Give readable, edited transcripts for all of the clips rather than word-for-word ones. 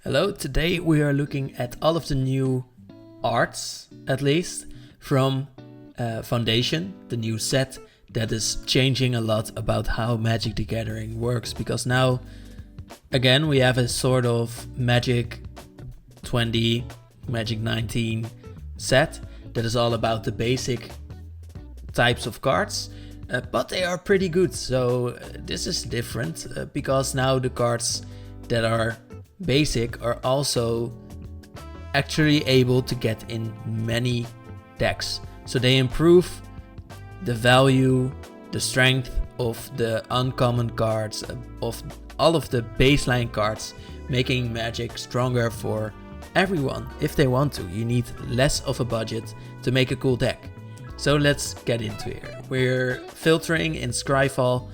Hello, today we are looking at all of the new arts, at least, from Foundation, the new set that is changing a lot about how Magic the Gathering works, because now, again, we have a sort of Magic 20, Magic 19 set that is all about the basic types of cards, but they are pretty good. So this is different because now the cards that are basic are also actually able to get in many decks. So they improve the value, the strength of the uncommon cards, of all of the baseline cards, making Magic stronger for everyone if they want to. You need less of a budget to make a cool deck. So let's get into it. We're filtering in Scryfall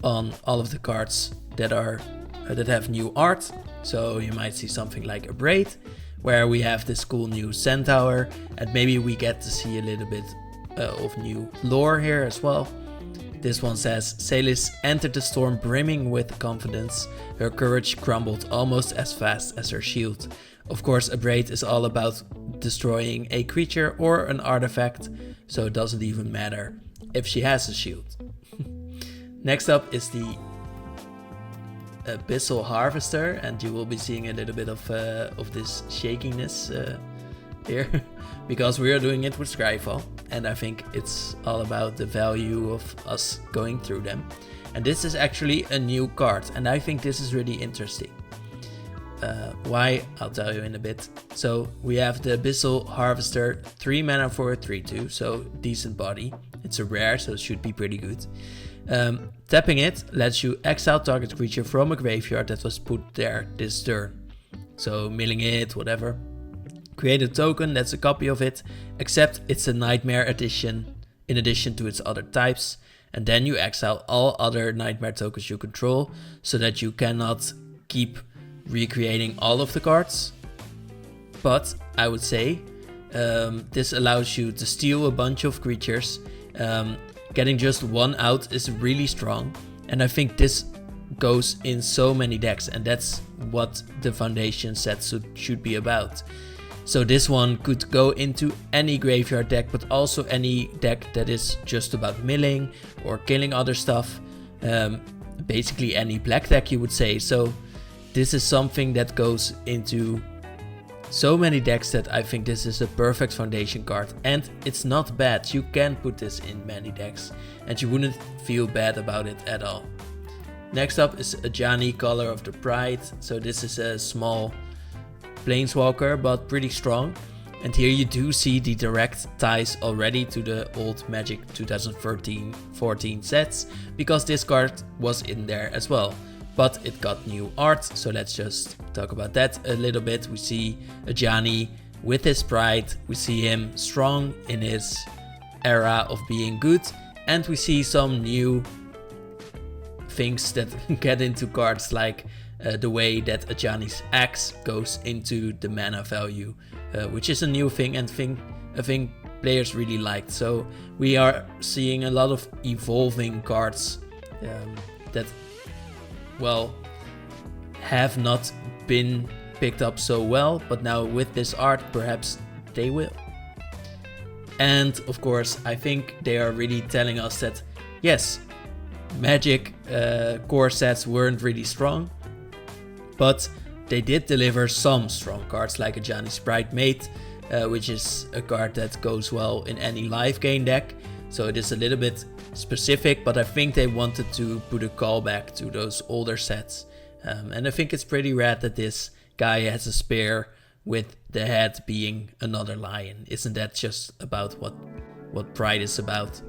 on all of the cards that have new art. So you might see something like a Braid, where we have this cool new Centaur, and maybe we get to see a little bit of new lore here as well. This one says, Salis entered the storm brimming with confidence. Her courage crumbled almost as fast as her shield. Of course, a Braid is all about destroying a creature or an artifact, so it doesn't even matter if she has a shield. Next up is the Abyssal Harvester, and you will be seeing a little bit of this shakiness here because we are doing it with Scryfall, and I think it's all about the value of us going through them. And this is actually a new card, and I think this is really interesting. Why? I'll tell you in a bit. So we have the Abyssal Harvester, 3 mana for a 3/2, so decent body. It's a rare, so it should be pretty good. Tapping it lets you exile target creature from a graveyard that was put there this turn. So milling it, whatever. Create a token that's a copy of it, except it's a Nightmare edition in addition to its other types. And then you exile all other Nightmare tokens you control, so that you cannot keep recreating all of the cards. But I would say this allows you to steal a bunch of creatures. Getting just one out is really strong, and I think this goes in so many decks, and that's what the Foundation set should be about. So this one could go into any graveyard deck, but also any deck that is just about milling or killing other stuff. Basically any black deck, you would say. So this is something that goes into so many decks that I think this is a perfect Foundation card, and it's not bad. You can put this in many decks and you wouldn't feel bad about it at all. Next up is Ajani, Color of the Pride. So this is a small planeswalker, but pretty strong. And here you do see the direct ties already to the old Magic 2013-14 sets, because this card was in there as well. But it got new art, so let's just talk about that a little bit. We see Ajani with his pride, we see him strong in his era of being good, and we see some new things that get into cards, like the way that Ajani's axe goes into the mana value, which is a new thing and I think players really liked. So we are seeing a lot of evolving cards that, well, have not been picked up so well, but now with this art perhaps they will. And of course I think they are really telling us that yes, Magic core sets weren't really strong, but they did deliver some strong cards like Ajani's Bridemaid, which is a card that goes well in any live game deck. So it is a little bit specific, but I think they wanted to put a callback to those older sets. And I think it's pretty rad that this guy has a spear with the head being another lion. Isn't that just about what Pride is about?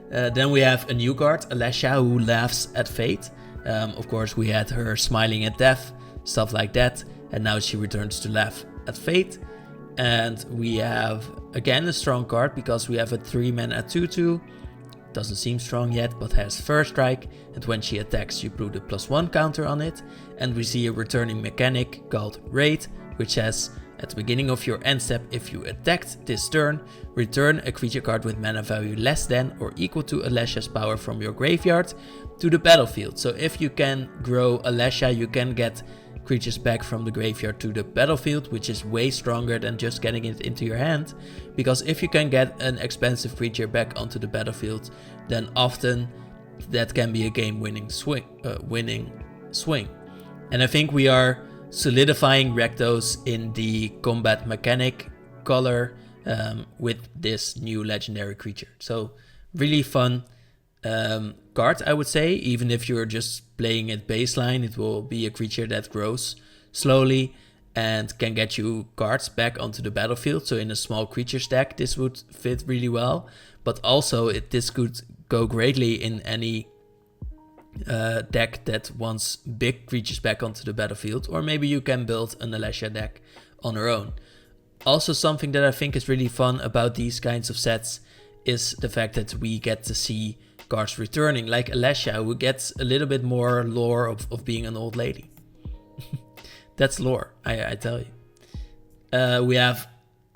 Then we have a new card, Alesha, who laughs at fate. Of course, we had her smiling at death, stuff like that, and now she returns to laugh at fate. And we have again a strong card because we have a 3 mana 2/2. Doesn't seem strong yet, but has First Strike, and when she attacks you put a +1 counter on it. And we see a returning mechanic called Raid, which says at the beginning of your end step, if you attacked this turn, return a creature card with mana value less than or equal to Alesha's power from your graveyard to the battlefield. So if you can grow Alesha, you can get creatures back from the graveyard to the battlefield, which is way stronger than just getting it into your hand. Because if you can get an expensive creature back onto the battlefield, then often that can be a game-winning swing. And I think we are solidifying Rakdos in the combat mechanic color with this new legendary creature. So really fun card, I would say. Even if you're just playing it baseline, it will be a creature that grows slowly and can get you cards back onto the battlefield. So in a small creature stack, this would fit really well. But also this could go greatly in any deck that wants big creatures back onto the battlefield, or maybe you can build an Alessia deck on her own. Also, something that I think is really fun about these kinds of sets is the fact that we get to see cards returning, like Alessia, who gets a little bit more lore of being an old lady. That's lore, I tell you. We have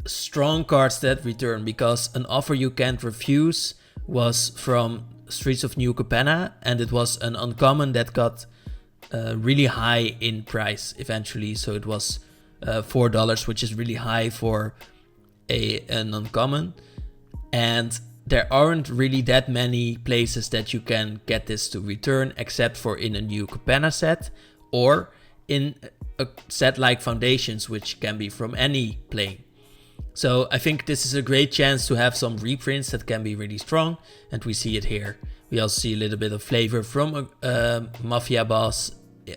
strong cards that return, because an offer you can't refuse was from Streets of New Capenna, and it was an uncommon that got really high in price eventually. So it was $4, which is really high for an uncommon, and there aren't really that many places that you can get this to return, except for in a New Capenna set or in a set like Foundations, which can be from any plane. So I think this is a great chance to have some reprints that can be really strong, and we see it here. We also see a little bit of flavor from a Mafia boss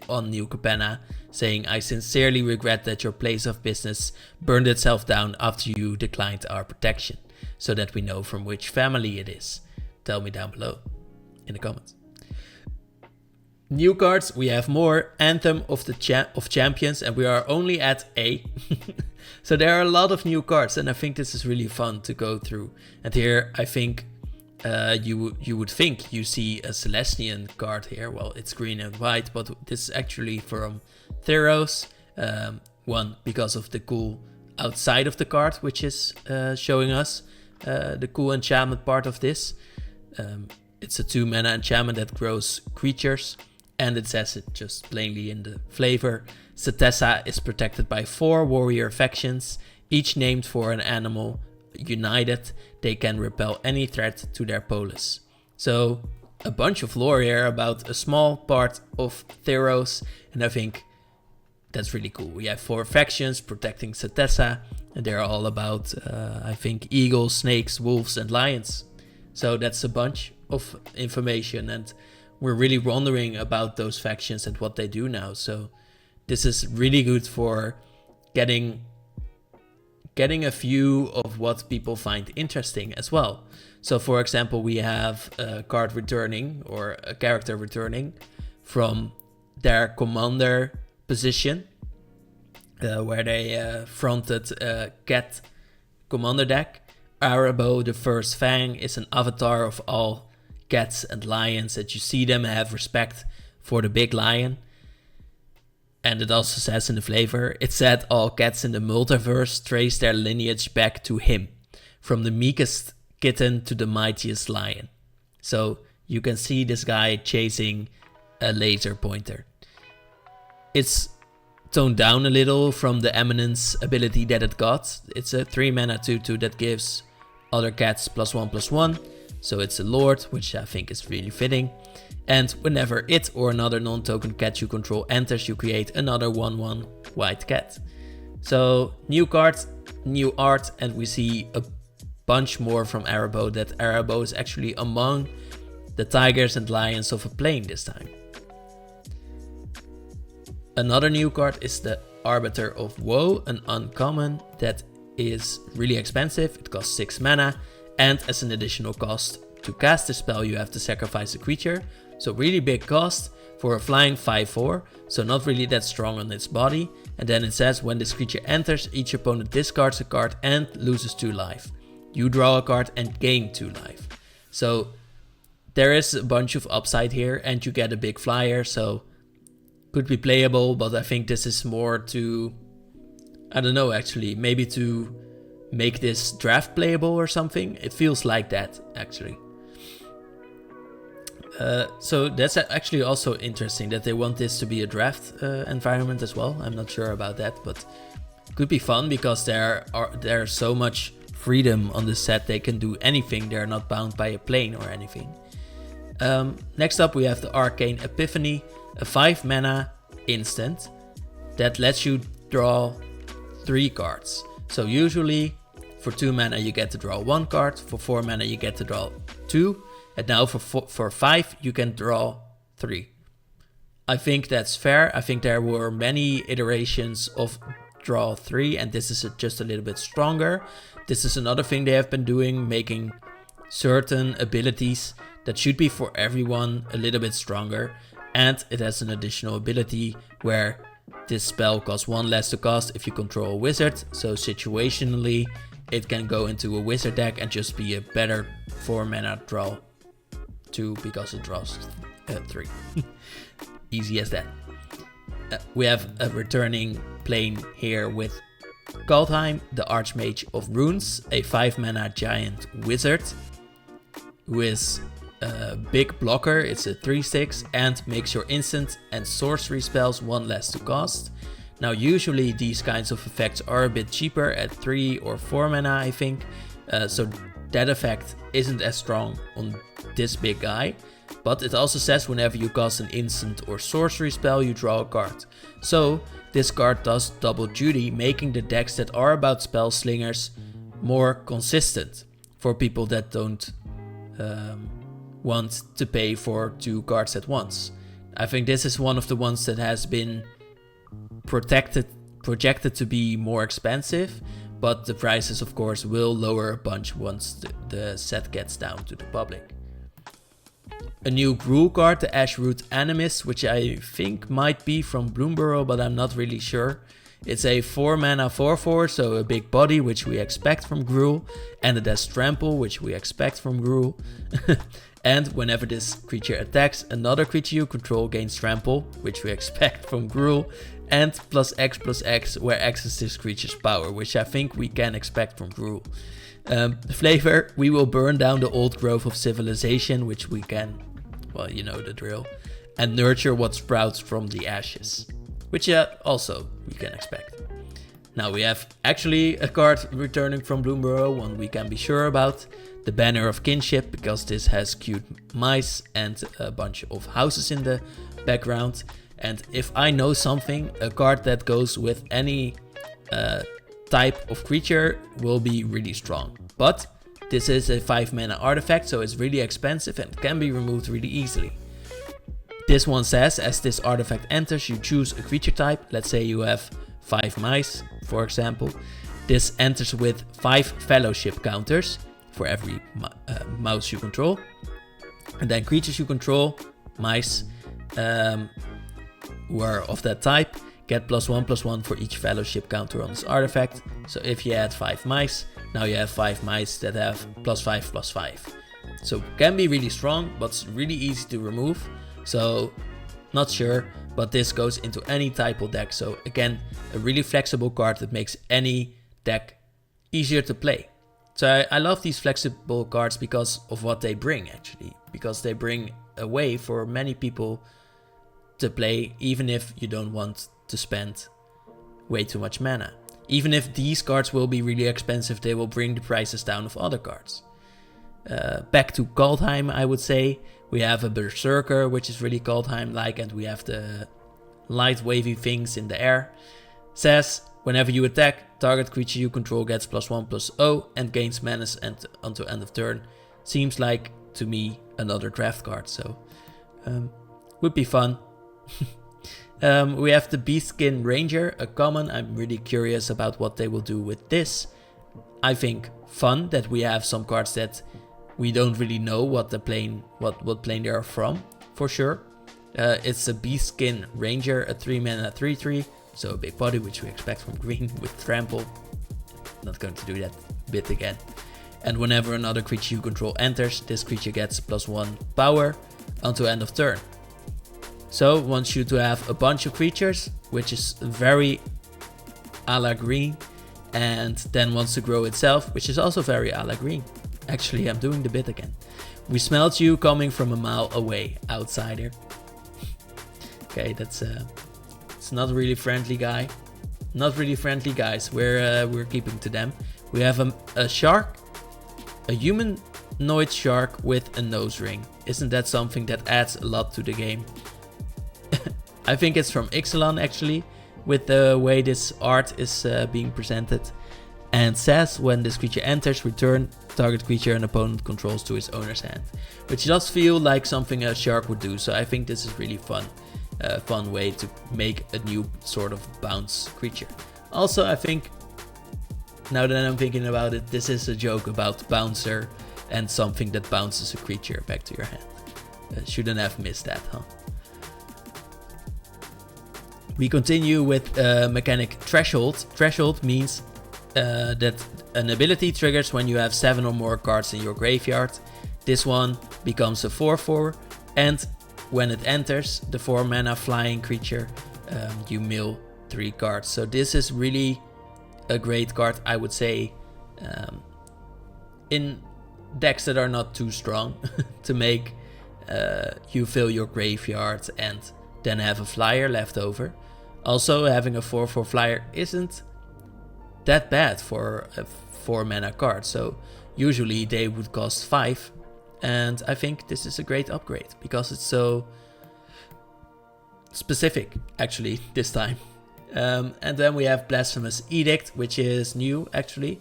on New Capenna saying, "I sincerely regret that your place of business burned itself down after you declined our protection," so that we know from which family it is. Tell me down below in the comments. New cards, we have more. Anthem of the Champions, and we are only at A. So there are a lot of new cards, and I think this is really fun to go through. And here I think you would think you see a Celestian card here. Well, it's green and white, but this is actually from Theros. One, because of the cool outside of the card, which is showing us the cool enchantment part of this. It's a 2-mana enchantment that grows creatures, and it says it just plainly in the flavor. Setessa is protected by 4 warrior factions, each named for an animal. United, they can repel any threat to their polis. So a bunch of lore here about a small part of Theros, and I think that's really cool. We have 4 factions protecting Setessa, and they're all about, I think, eagles, snakes, wolves, and lions. So that's a bunch of information, and we're really wondering about those factions and what they do now. So this is really good for getting a view of what people find interesting as well. So for example, we have a card returning, or a character returning from their commander position, where they fronted a cat commander deck. Arabo, the First Fang, is an avatar of all cats and lions, that you see them have respect for the big lion. And it also says in the flavor, it said all cats in the multiverse trace their lineage back to him, from the meekest kitten to the mightiest lion. So you can see this guy chasing a laser pointer. It's toned down a little from the Eminence ability that it got. It's a 3-mana 2/2 that gives other cats +1/+1. So it's a lord, which I think is really fitting. And whenever it or another non-token cat you control enters, you create another 1/1 white cat. So new cards, new art, and we see a bunch more from Arabo, that Arabo is actually among the tigers and lions of a plane this time. Another new card is the Arbiter of Woe, an uncommon that is really expensive. It costs 6 mana, and as an additional cost to cast the spell you have to sacrifice a creature. So really big cost for a flying 5/4, so not really that strong on its body. And then it says, when this creature enters, each opponent discards a card and loses 2 life. You draw a card and gain 2 life. So there is a bunch of upside here, and you get a big flyer, so could be playable, but I think this is more to, I don't know actually, maybe to make this draft playable or something. It feels like that actually. So that's actually also interesting that they want this to be a draft environment as well. I'm not sure about that, but could be fun because there's so much freedom on the set. They can do anything. They're not bound by a plane or anything. Next up, we have the Arcane Epiphany, a 5 mana instant that lets you draw 3 cards. So usually for 2 mana you get to draw 1 card, for 4 mana you get to draw 2, and now for 5 you can draw 3. I think that's fair. I think there were many iterations of draw 3, and this is just a little bit stronger. This is another thing they have been doing, making certain abilities that should be for everyone a little bit stronger, and it has an additional ability where this spell costs 1 less to cast if you control a wizard, so situationally it can go into a wizard deck and just be a better 4 mana draw 2 because it draws 3. Easy as that. We have a returning plane here with Kaldheim, the Archmage of Runes, a 5 mana giant wizard who is a big blocker. It's a 3/6 and makes your instant and sorcery spells 1 less to cast. Now usually these kinds of effects are a bit cheaper at 3 or 4 mana, I think, so that effect isn't as strong on this big guy, but it also says whenever you cast an instant or sorcery spell you draw a card. So this card does double duty, making the decks that are about spell slingers more consistent for people that don't want to pay for 2 cards at once. I think this is one of the ones that has been projected to be more expensive, but the prices of course will lower a bunch once the set gets down to the public. A new Gruul card, the Ashroot Animist, which I think might be from Bloomburrow, but I'm not really sure. It's a 4 mana 4/4, so a big body, which we expect from Gruul, and it has Trample, which we expect from Gruul. And whenever this creature attacks, another creature you control gains Trample, which we expect from Gruul, and +X/+X, where X is this creature's power, which I think we can expect from Gruul. The flavor, we will burn down the old growth of civilization, which we can, well, you know the drill, and nurture what sprouts from the ashes, which also we can expect. Now we have actually a card returning from Bloomburrow, one we can be sure about, the Banner of Kinship, because this has cute mice and a bunch of houses in the background. And if I know something, a card that goes with any type of creature will be really strong. But this is a 5 mana artifact, so it's really expensive and can be removed really easily. This one says, as this artifact enters, you choose a creature type. Let's say you have 5 mice, for example. This enters with 5 fellowship counters for every mouse you control. And then creatures you control, mice, who are of that type, get +1/+1 for each fellowship counter on this artifact. So if you add 5 mice, now you have 5 mice that have +5/+5. So can be really strong, but it's really easy to remove. So not sure, but this goes into any type of deck. So again, a really flexible card that makes any deck easier to play. So I love these flexible cards because of what they bring, actually. Because they bring a way for many people to play, even if you don't want to spend way too much mana. Even if these cards will be really expensive, they will bring the prices down of other cards. Back to Kaldheim, I would say. We have a Berserker, which is really Kaldheim-like, and we have the light wavy things in the air. Says, whenever you attack, target creature you control gets +1/+0 and gains menace until end of turn. Seems like, to me, another draft card, so would be fun. We have the Beastskin Ranger, a common. I'm really curious about what they will do with this. I think fun that we have some cards that we don't really know what plane they are from, for sure. It's a Beastskin Ranger, a 3 mana 3/3, so a big body, which we expect from green with Trample. Not going to do that bit again. And whenever another creature you control enters, this creature gets +1 power until end of turn. So wants you to have a bunch of creatures, which is very a la green, and then wants to grow itself, which is also very a la green. Actually, I'm doing the bit again. We smelled you coming from a mile away, outsider. Okay, that's it's not really friendly guy. Not really friendly guys. We're keeping to them. We have a shark, a humanoid shark with a nose ring. Isn't that something that adds a lot to the game? I think it's from Ixalan actually, with the way this art is being presented. And says when this creature enters, return target creature an opponent controls to its owner's hand, which does feel like something a shark would do. So I think this is really fun way to make a new sort of bounce creature. Also, I think now that I'm thinking about it, this is a joke about bouncer and something that bounces a creature back to your hand. Shouldn't have missed that, huh? We continue with mechanic Threshold. Threshold means that an ability triggers when you have 7 or more cards in your graveyard. This one becomes a 4/4, and when it enters the 4 mana flying creature, you mill 3 cards. So this is really a great card, I would say, in decks that are not too strong to make you fill your graveyard and then have a flyer left over. Also, having a 4/4 flyer isn't that bad for a 4 mana card, so usually they would cost 5, and I think this is a great upgrade because it's so specific actually this time. And then we have Blasphemous Edict, which is new actually.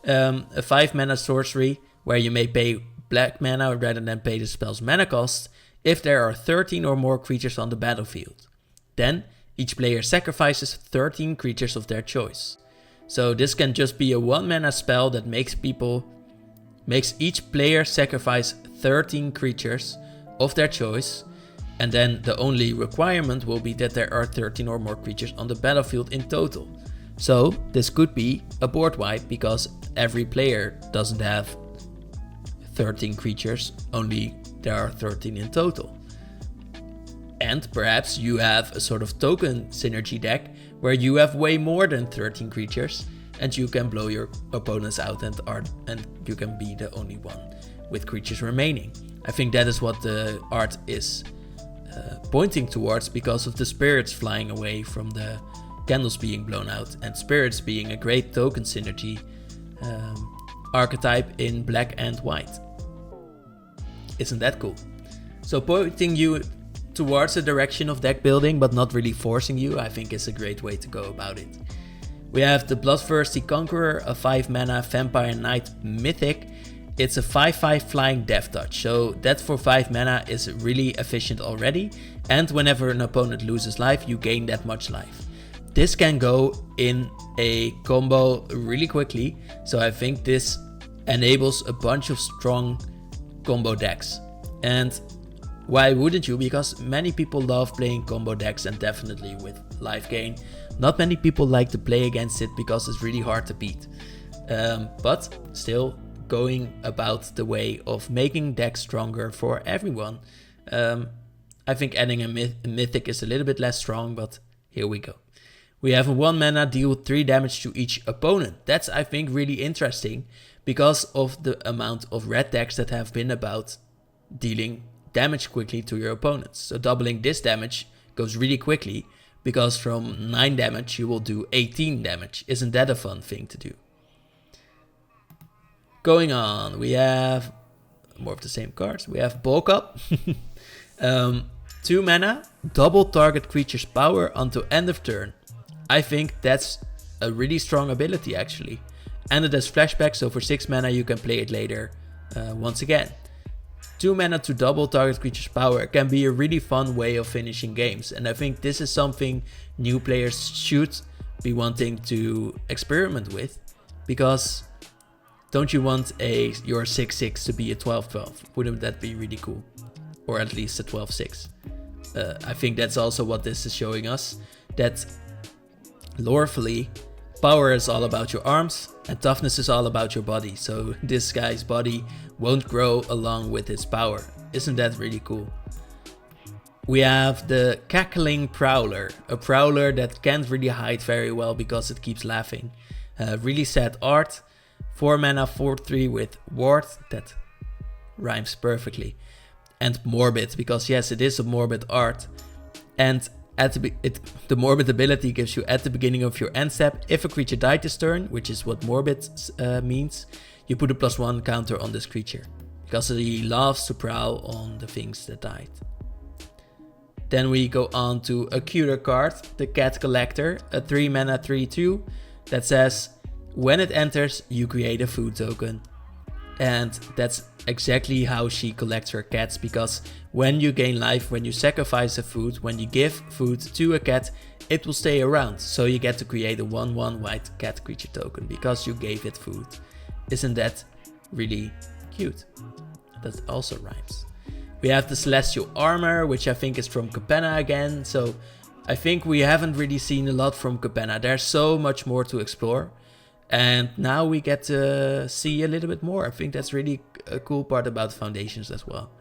A 5 mana sorcery where you may pay black mana rather than pay the spell's mana cost if there are 13 or more creatures on the battlefield. Then each player sacrifices 13 creatures of their choice. So this can just be a 1 mana spell that makes each player sacrifice 13 creatures of their choice, and then the only requirement will be that there are 13 or more creatures on the battlefield in total. So this could be a board wipe because every player doesn't have 13 creatures, only there are 13 in total. And perhaps you have a sort of token synergy deck where you have way more than 13 creatures and you can blow your opponents out and you can be the only one with creatures remaining. I think that is what the art is pointing towards because of the spirits flying away from the candles being blown out, and spirits being a great token synergy archetype in black and white. Isn't that cool? So pointing you towards the direction of deck building but not really forcing you, I think is a great way to go about it. We have the Bloodthirsty Conqueror, a 5 mana Vampire Knight mythic. It's a 5/5 flying death touch, so that for 5 mana is really efficient already, and whenever an opponent loses life, you gain that much life. This can go in a combo really quickly, so I think this enables a bunch of strong combo decks. And why wouldn't you? Because many people love playing combo decks, and definitely with life gain. Not many people like to play against it because it's really hard to beat. But still, going about the way of making decks stronger for everyone. I think adding a mythic is a little bit less strong, but here we go. We have a 1 mana deal 3 damage to each opponent. That's, I think, really interesting because of the amount of red decks that have been about dealing damage quickly to your opponents. So doubling this damage goes really quickly because from 9 damage you will do 18 damage. Isn't that a fun thing to do? Going on, we have more of the same cards. We have Bulk Up. 2 mana, double target creature's power until end of turn. I think that's a really strong ability actually. And it has flashback, so for 6 mana you can play it later once again. 2 mana to double target creature's power can be a really fun way of finishing games, and I think this is something new players should be wanting to experiment with, because don't you want your 6/6 to be a 12/12? Wouldn't that be really cool? Or at least a 12/6. I think that's also what this is showing us, that lorefully, power is all about your arms and toughness is all about your body. So this guy's body won't grow along with his power. Isn't that really cool? We have the Cackling Prowler, a prowler that can't really hide very well because it keeps laughing. Really sad art. 4 mana 4/3 with Ward that rhymes perfectly. And morbid, because yes, it is a morbid art. And the morbid ability gives you at the beginning of your end step, if a creature died this turn, which is what morbid means, you put a +1 counter on this creature, because he loves to prowl on the things that died. Then we go on to a cuter card, the Cat Collector, a 3 mana 3/2 that says, when it enters, you create a food token. And that's exactly how she collects her cats, because when you gain life, when you sacrifice a food, when you give food to a cat, it will stay around. So you get to create a 1/1 white cat creature token because you gave it food. Isn't that really cute? That also rhymes. We have the Celestial Armor, which I think is from Capenna again. So I think we haven't really seen a lot from Capenna. There's so much more to explore. And now we get to see a little bit more. I think that's really a cool part about Foundations as well.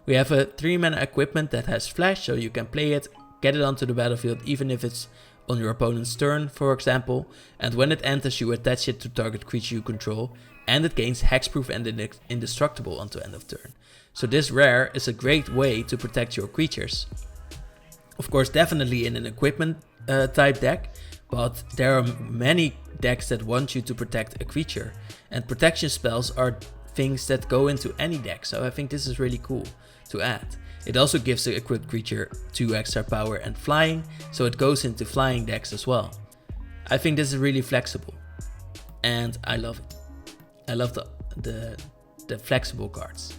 We have a 3 mana equipment that has flash, so you can play it, get it onto the battlefield, even if it's on your opponent's turn, for example. And when it enters, you attach it to target creature you control, and it gains hexproof and indestructible until end of turn. So this rare is a great way to protect your creatures. Of course, definitely in an equipment type deck, but there are many decks that want you to protect a creature, and protection spells are things that go into any deck, so I think this is really cool to add. It also gives the equipped creature 2 extra power and flying, so it goes into flying decks as well. I think this is really flexible, and I love it. I love the flexible cards.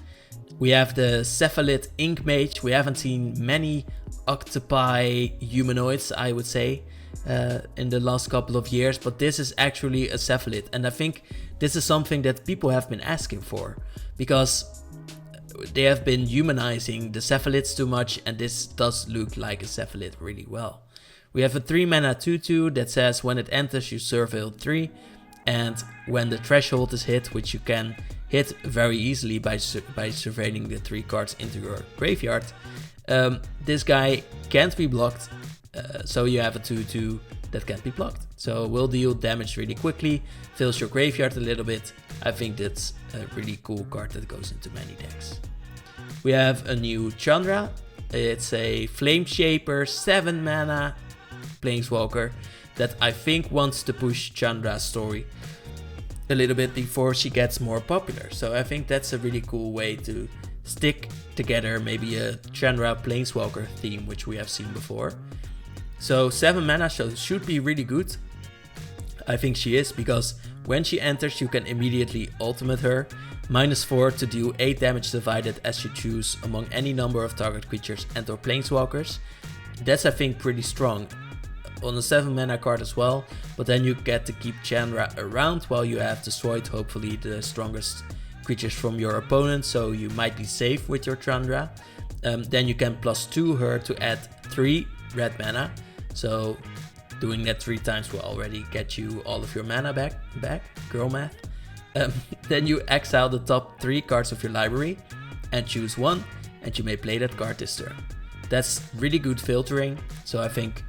We have the Cephalid Ink Mage. We haven't seen many octopi humanoids, I would say, in the last couple of years, but this is actually a cephalid, and I think this is something that people have been asking for, because they have been humanizing the cephalids too much, and this does look like a cephalid really well. We have a 3 mana 2/2 that says when it enters you surveil 3, and when the threshold is hit, which you can hit very easily by surveilling the 3 cards into your graveyard, this guy can't be blocked. So you have a 2/2 that can't be blocked. So will deal damage really quickly, fills your graveyard a little bit. I think that's a really cool card that goes into many decks. We have a new Chandra. It's a Flame Shaper 7 mana planeswalker that I think wants to push Chandra's story a little bit before she gets more popular. So I think that's a really cool way to stick together maybe a Chandra planeswalker theme, which we have seen before. So 7 mana should be really good. I think she is, because when she enters you can immediately ultimate her. -4 to deal 8 damage divided as you choose among any number of target creatures and or planeswalkers. That's I think pretty strong on a 7 mana card as well, but then you get to keep Chandra around while you have destroyed hopefully the strongest creatures from your opponent, so you might be safe with your Chandra. Then you can +2 her to add 3 red mana. So doing that 3 times will already get you all of your mana back, girl math. Then you exile the top 3 cards of your library and choose one, and you may play that card this turn. That's really good filtering, so I think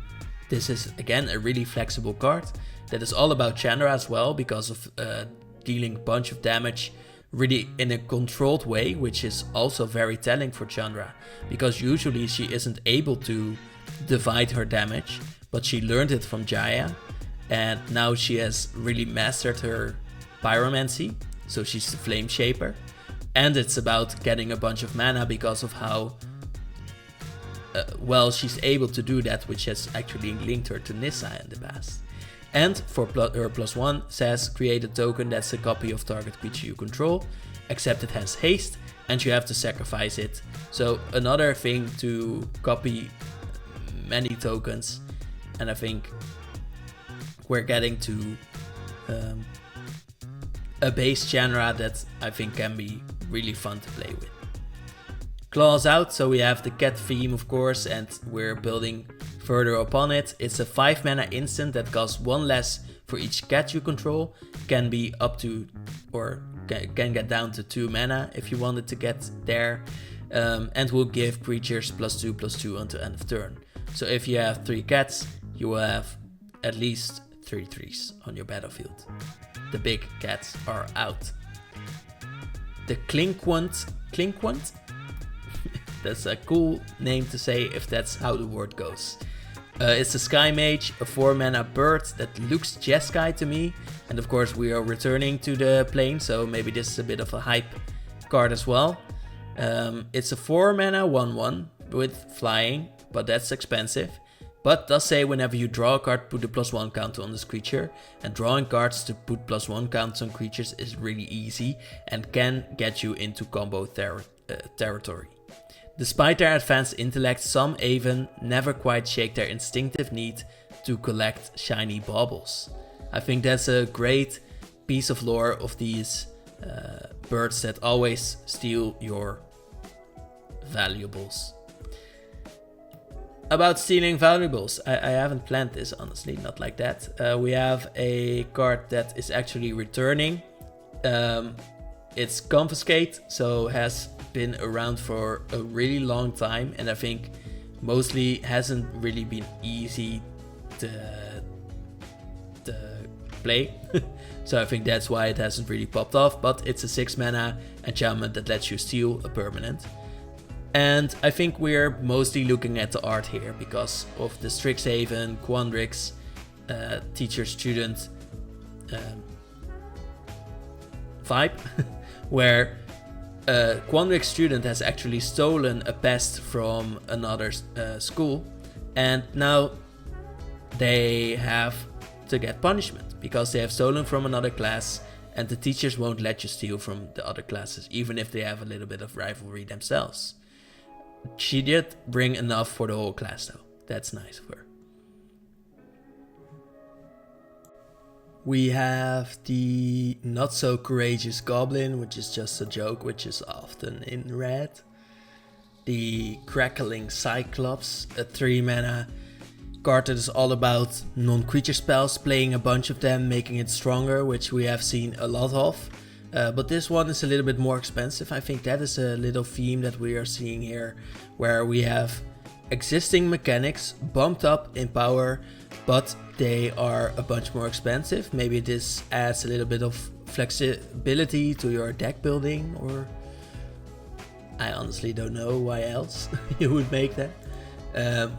this is again a really flexible card that is all about Chandra as well, because of dealing a bunch of damage really in a controlled way, which is also very telling for Chandra, because usually she isn't able to divide her damage, but she learned it from Jaya, and now she has really mastered her pyromancy, so she's the Flame Shaper, and it's about getting a bunch of mana because of how well she's able to do that, which has actually linked her to Nissa in the past. And for her +1 says create a token that's a copy of target creature you control, except it has haste and you have to sacrifice it. So another thing to copy many tokens, and I think we're getting to a base Chandra that I think can be really fun to play with. Claws out, so we have the cat theme of course, and we're building further upon it. It's a 5 mana instant that costs 1 less for each cat you control, can be up to, or can get down to 2 mana if you wanted to get there, and will give creatures +2/+2 until end of turn. So if you have 3 cats, you will have at least 3 3s on your battlefield. The big cats are out. the Klinkwant. That's a cool name to say if that's how the word goes. It's a Sky Mage, a 4-mana bird that looks Jeskai to me. And of course we are returning to the plane, so maybe this is a bit of a hype card as well. It's a 4-mana 1/1 with flying, but that's expensive. But does say whenever you draw a card, put a +1 counter on this creature. And drawing cards to put +1 counters on creatures is really easy and can get you into combo territory. Despite their advanced intellect, some even never quite shake their instinctive need to collect shiny baubles. I think that's a great piece of lore of these birds that always steal your valuables. About stealing valuables, I haven't planned this, honestly, not like that. We have a card that is actually returning. It's Confiscate, so has been around for a really long time, and I think mostly hasn't really been easy to play. So I think that's why it hasn't really popped off, but it's a 6-mana enchantment that lets you steal a permanent. And I think we're mostly looking at the art here because of the Strixhaven, Quandrix, teacher-student vibe, where Quandrix student has actually stolen a pest from another school, and now they have to get punishment because they have stolen from another class, and the teachers won't let you steal from the other classes, even if they have a little bit of rivalry themselves. She did bring enough for the whole class though. That's nice of her. We have the not so courageous goblin, which is just a joke, which is often in red. The Crackling Cyclops, a 3-mana card that is all about non-creature spells, playing a bunch of them, making it stronger, which we have seen a lot of. But this one is a little bit more expensive. I think that is a little theme that we are seeing here, where we have existing mechanics bumped up in power, but they are a bunch more expensive. Maybe this adds a little bit of flexibility to your deck building, or I honestly don't know why else you would make that.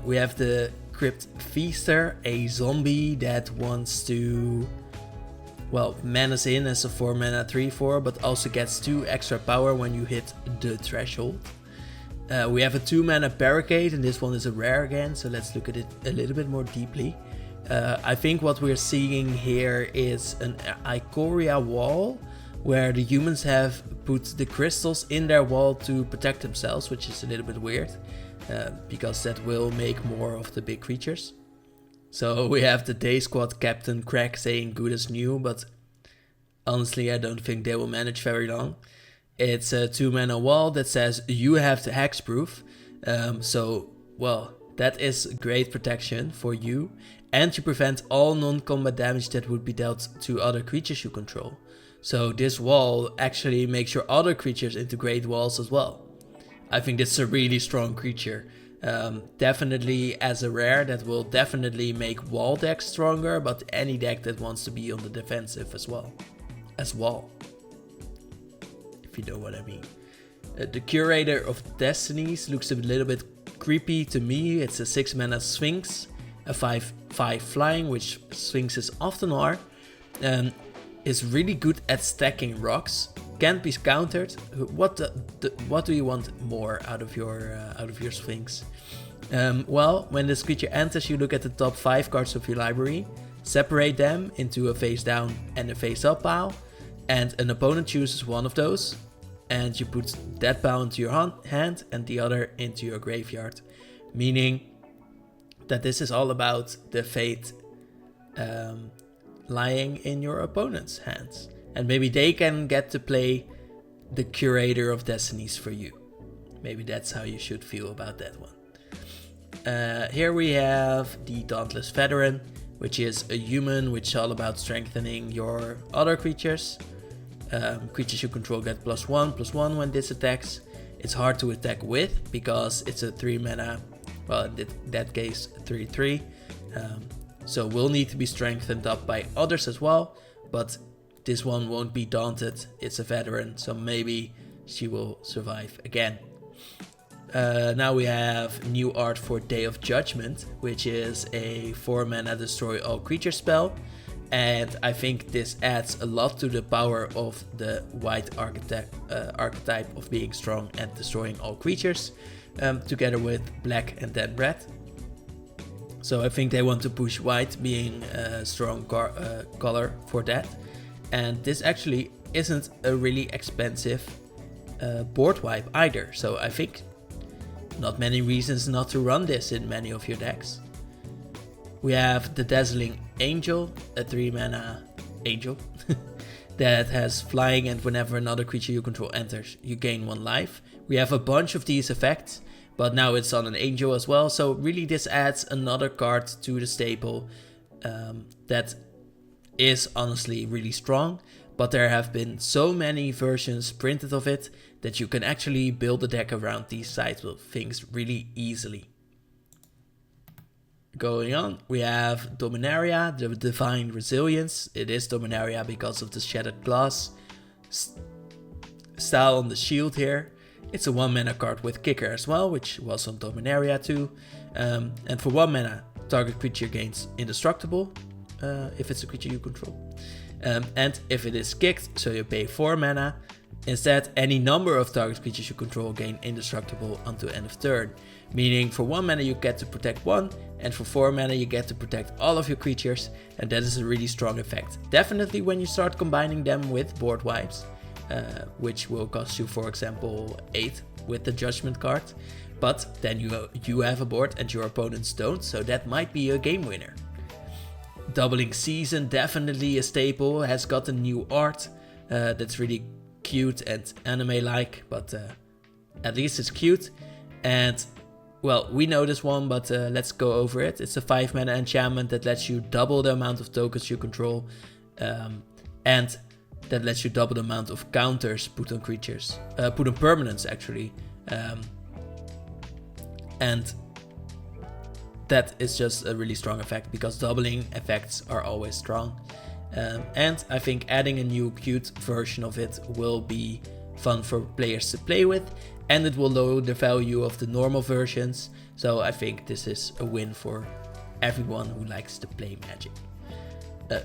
We have the Crypt Feaster, a zombie that wants to, well, menace in as a 4-mana 3/4, but also gets 2 extra power when you hit the threshold. We have a 2-mana Barricade, and this one is a rare again, so let's look at it a little bit more deeply. I think what we're seeing here is an Ikoria wall, where the humans have put the crystals in their wall to protect themselves, which is a little bit weird, because that will make more of the big creatures. So we have the Day Squad Captain Crack saying good as new, but honestly I don't think they will manage very long. It's a 2-mana wall that says you have the hexproof, so well, that is great protection for you, and you prevent all non-combat damage that would be dealt to other creatures you control. So this wall actually makes your other creatures into great walls as well. I think that's a really strong creature. Definitely as a rare that will definitely make wall decks stronger, but any deck that wants to be on the defensive as well. If you know what I mean. The Curator of Destinies looks a little bit creepy to me. It's a 6-mana Sphinx, a 5/5 flying, which Sphinxes often are. Is really good at stacking rocks. Can't be countered. What do you want more out of your Sphinx? Well, when this creature enters, you look at the top 5 cards of your library, separate them into a face down and a face up pile, and an opponent chooses one of those, and you put that pile into your hand and the other into your graveyard, meaning that this is all about the fate lying in your opponent's hands. And maybe they can get to play the Curator of Destinies for you. Maybe that's how you should feel about that one. Here we have the Dauntless Veteran, which is a human, which is all about strengthening your other creatures. Creatures you control get +1/+1 when this attacks. It's hard to attack with because it's a 3-mana, well, in that case 3/3. So will need to be strengthened up by others as well, but this one won't be daunted. It's a veteran, so maybe she will survive again. Now we have new art for Day of Judgment, which is a 4-mana destroy all creature spell. And I think this adds a lot to the power of the white archetype of being strong and destroying all creatures, together with black and then red. So I think they want to push white being a strong color for that. And this actually isn't a really expensive board wipe either. So I think not many reasons not to run this in many of your decks. We have the Dazzling Angel, a 3-mana angel that has flying, and whenever another creature you control enters, you gain 1 life. We have a bunch of these effects, but now it's on an angel as well, so really this adds another card to the staple that is honestly really strong, but there have been so many versions printed of it that you can actually build a deck around these types of things really easily. Going on, we have Dominaria, the Divine Resilience. It is Dominaria because of the Shattered Glass style on the shield here. It's a 1-mana card with Kicker as well, which was on Dominaria too. And for 1 mana, target creature gains Indestructible, if it's a creature you control. And if it is kicked, so you pay 4 mana, instead any number of target creatures you control gain Indestructible until end of turn. Meaning for 1 mana you get to protect 1, and for 4 mana you get to protect all of your creatures, and that is a really strong effect. Definitely when you start combining them with board wipes, which will cost you, for example, 8 with the Judgment card, but then you have a board and your opponents don't, so that might be a game winner. Doubling Season, definitely a staple, has got a new art that's really cute and anime-like, but at least it's cute. And well, we know this one, but let's go over it. It's a 5-mana enchantment that lets you double the amount of tokens you control, and that lets you double the amount of counters put on creatures, put on permanents actually, and that is just a really strong effect because doubling effects are always strong. And I think adding a new cute version of it will be fun for players to play with, and it will lower the value of the normal versions, so I think this is a win for everyone who likes to play Magic.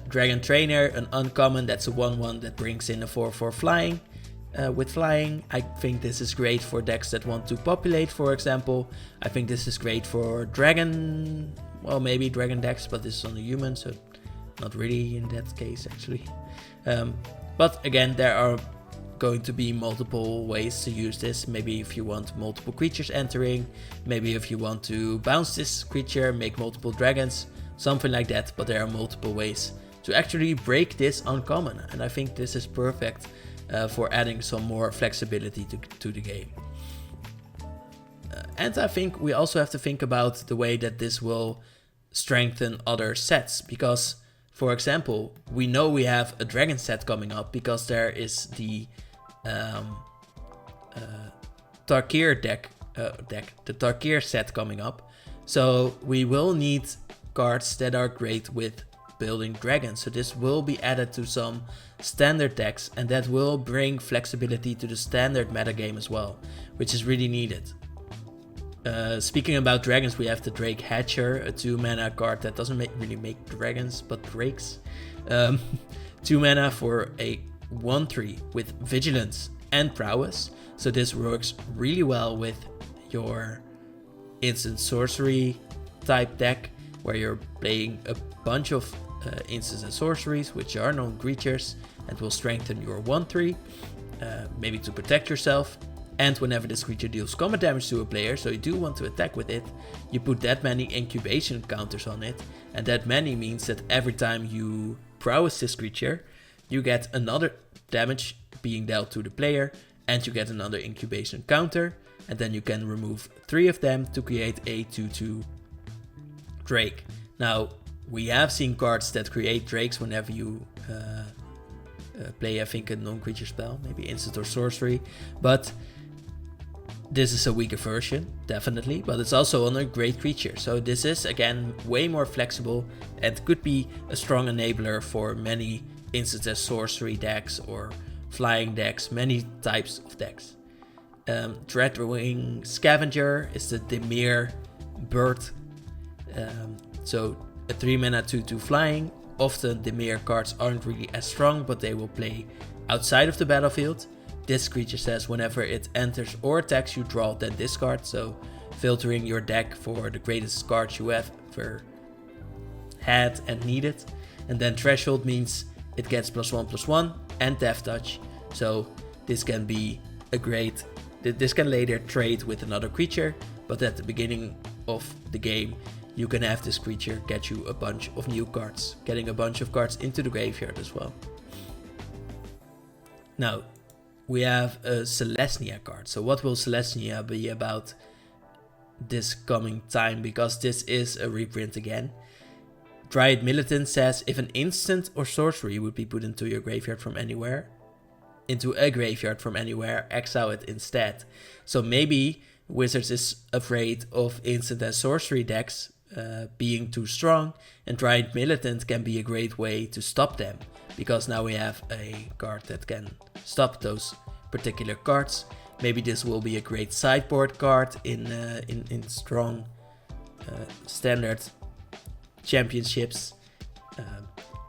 Dragon Trainer, an uncommon that's a 1/1 that brings in a 4/4 flying. With flying, I think this is great for decks that want to populate, for example. I think this is great for dragon, well, maybe dragon decks, but this is on a human, so not really in that case actually. But again, there are going to be multiple ways to use this. Maybe if you want multiple creatures entering, maybe if you want to bounce this creature, make multiple dragons, something like that, but there are multiple ways to actually break this uncommon, and I think this is perfect for adding some more flexibility to the game. And I think we also have to think about the way that this will strengthen other sets, because for example, we know we have a dragon set coming up because there is the Tarkir the Tarkir set coming up. So we will need cards that are great with building dragons. So this will be added to some standard decks, and that will bring flexibility to the standard metagame as well, which is really needed. Speaking about dragons, we have the Drake Hatcher, a 2-mana card that doesn't really make dragons, but drakes. 2 mana for a 1/3 with Vigilance and Prowess. So this works really well with your instant sorcery type deck, where you're playing a bunch of instants and sorceries, which are known creatures, and will strengthen your 1/3, maybe to protect yourself. And whenever this creature deals combat damage to a player, so you do want to attack with it, you put that many incubation counters on it, and that many means that every time you prowess this creature, you get another damage being dealt to the player, and you get another incubation counter, and then you can remove 3 of them to create a 2/2 Drake. Now, we have seen cards that create Drakes whenever you play, I think, a non-creature spell, maybe instant or sorcery, but this is a weaker version, definitely, but it's also on a great creature. So this is, again, way more flexible and could be a strong enabler for many instant and sorcery decks or flying decks, many types of decks. Dreadwing Scavenger is the Dimir bird. So a 3 mana 2/2 flying. Often Dimir cards aren't really as strong, but they will play outside of the battlefield. This creature says whenever it enters or attacks you, draw then discard. So filtering your deck for the greatest cards you ever had and needed. And then Threshold means it gets +1/+1 and Death Touch. So this can be a great... This can later trade with another creature, but at the beginning of the game you can have this creature get you a bunch of new cards, getting a bunch of cards into the graveyard as well. Now, we have a Selesnya card. So what will Selesnya be about this coming time? Because this is a reprint again. Dryad Militant says if an instant or sorcery would be put into a graveyard from anywhere, exile it instead. So maybe Wizards is afraid of instant and sorcery decks being too strong, and Dryad Militant can be a great way to stop them, because now we have a card that can stop those particular cards. Maybe this will be a great sideboard card in strong standard championships,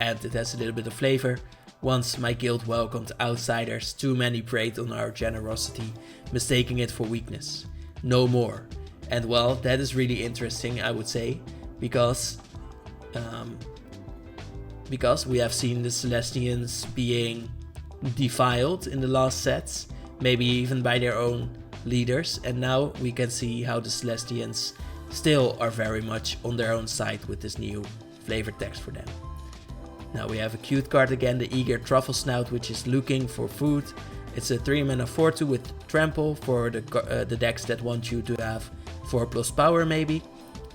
and it has a little bit of flavor. Once my guild welcomed outsiders, too many preyed on our generosity, mistaking it for weakness. No more. And well, that is really interesting, I would say, because we have seen the Celestians being defiled in the last sets, maybe even by their own leaders, and now we can see how the Celestians still are very much on their own side with this new flavored text for them. Now we have a cute card again, the Eager Truffle Snout, which is looking for food. It's a 3 mana 4/2 with trample for the decks that want you to have 4+ power maybe.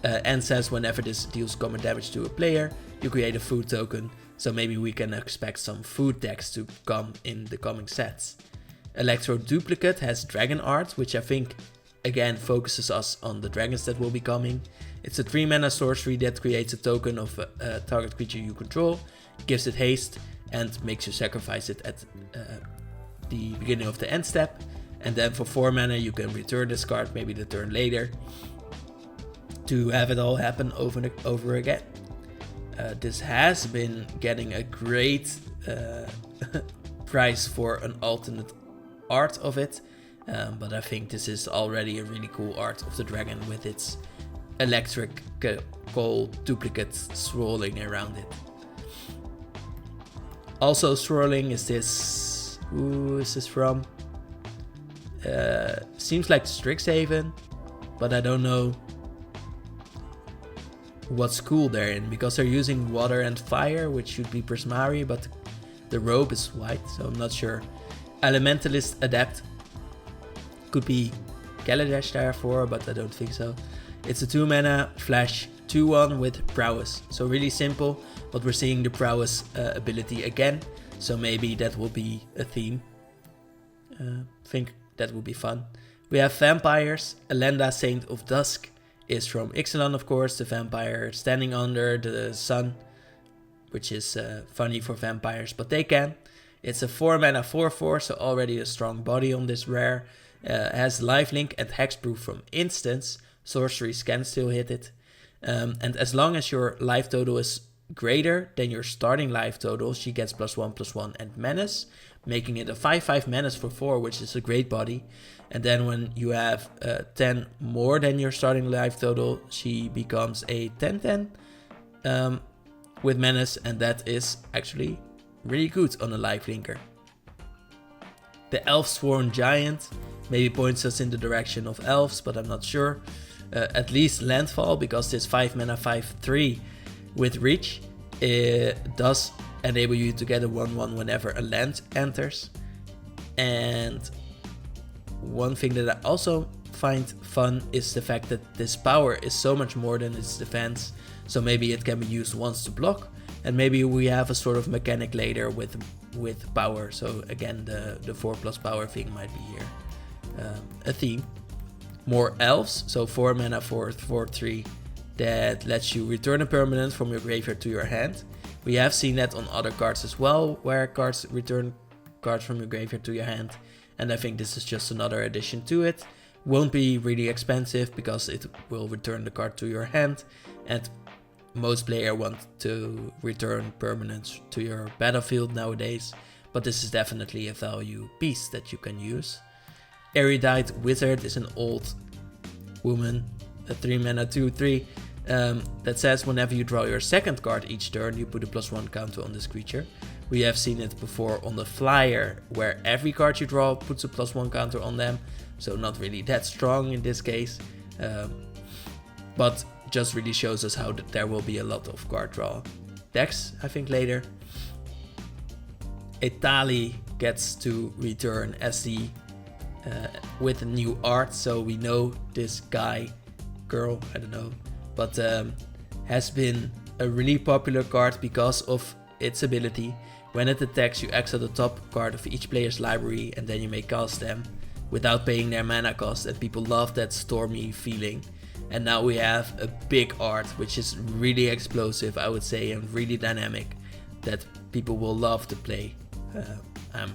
And says whenever this deals common damage to a player, you create a food token. So maybe we can expect some food decks to come in the coming sets. Electro Duplicate has Dragon Art, which I think again focuses us on the dragons that will be coming. It's a 3 mana sorcery that creates a token of a target creature you control, gives it haste, and makes you sacrifice it at the beginning of the end step. And then for 4 mana you can return this card maybe the turn later to have it all happen over again. This has been getting a great price for an alternate art of it, but I think this is already a really cool art of the dragon with its electrical duplicate swirling around it. Also swirling is this, who is this from? Seems like Strixhaven, but I don't know what school they're in, because they're using water and fire, which should be Prismari, but the robe is white, so I'm not sure. Elementalist Adept could be Kaladesh therefore, but I don't think so. It's a 2 mana flash 2/1 with prowess, so really simple, but we're seeing the prowess ability again, so maybe that will be a theme. Think that would be fun. We have vampires. Elenda, Saint of Dusk, is from Ixalan, of course, the vampire standing under the sun, which is funny for vampires, but they can. It's a 4 mana 4/4, so already a strong body on this rare. Has lifelink and hexproof from instants. Sorceries can still hit it. And as long as your life total is greater than your starting life total, she gets +1/+1 and menace, making it a 5/5 menace for 4, which is a great body. And then when you have 10 more than your starting life total, she becomes a 10/10 with menace, and that is actually really good on a life linker. The Elf-Sworn Giant maybe points us in the direction of elves, but I'm not sure. At least landfall, because this 5 mana 5/3 with reach does enable you to get a 1/1 whenever a land enters. And one thing that I also find fun is the fact that this power is so much more than its defense, so maybe it can be used once to block, and maybe we have a sort of mechanic later with power. So again, the 4+ power thing might be here a theme. More elves, so 4 mana 4/3 that lets you return a permanent from your graveyard to your hand. We have seen that on other cards as well, where cards return cards from your graveyard to your hand, and I think this is just another addition to it. Won't be really expensive because it will return the card to your hand, and most players want to return permanents to your battlefield nowadays, but this is definitely a value piece that you can use. Erudite Wizard is an old woman, a 3 mana 2/3, that says whenever you draw your second card each turn, you put a +1 counter on this creature. We have seen it before on the flyer, where every card you draw puts a +1 counter on them, so not really that strong in this case, but just really shows us how there will be a lot of card draw decks, I think, later. Etali gets to return SC with a new art, so we know this guy, girl, I don't know, but has been a really popular card because of its ability. When it attacks, you exile the top card of each player's library and then you may cast them without paying their mana cost, and people love that stormy feeling. And now we have a big art which is really explosive, I would say, and really dynamic, that people will love to play. I'm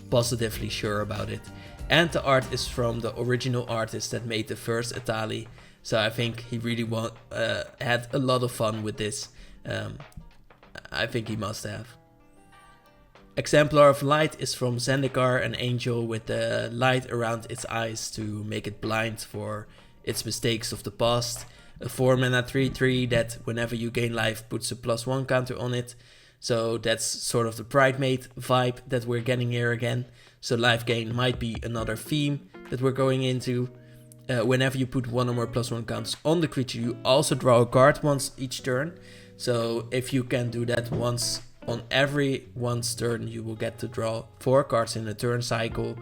positively sure about it. And the art is from the original artist that made the first Etali, so I think he really had a lot of fun with this. I think he must have. Exemplar of Light is from Zendikar, an angel with the light around its eyes to make it blind for its mistakes of the past. A 4 mana 3/3 that whenever you gain life puts a +1 counter on it. So that's sort of the Pridemate vibe that we're getting here again. So life gain might be another theme that we're going into. Whenever you put 1 or more +1 counters on the creature, you also draw a card once each turn. So if you can do that once on every one's turn, you will get to draw 4 cards in a turn cycle,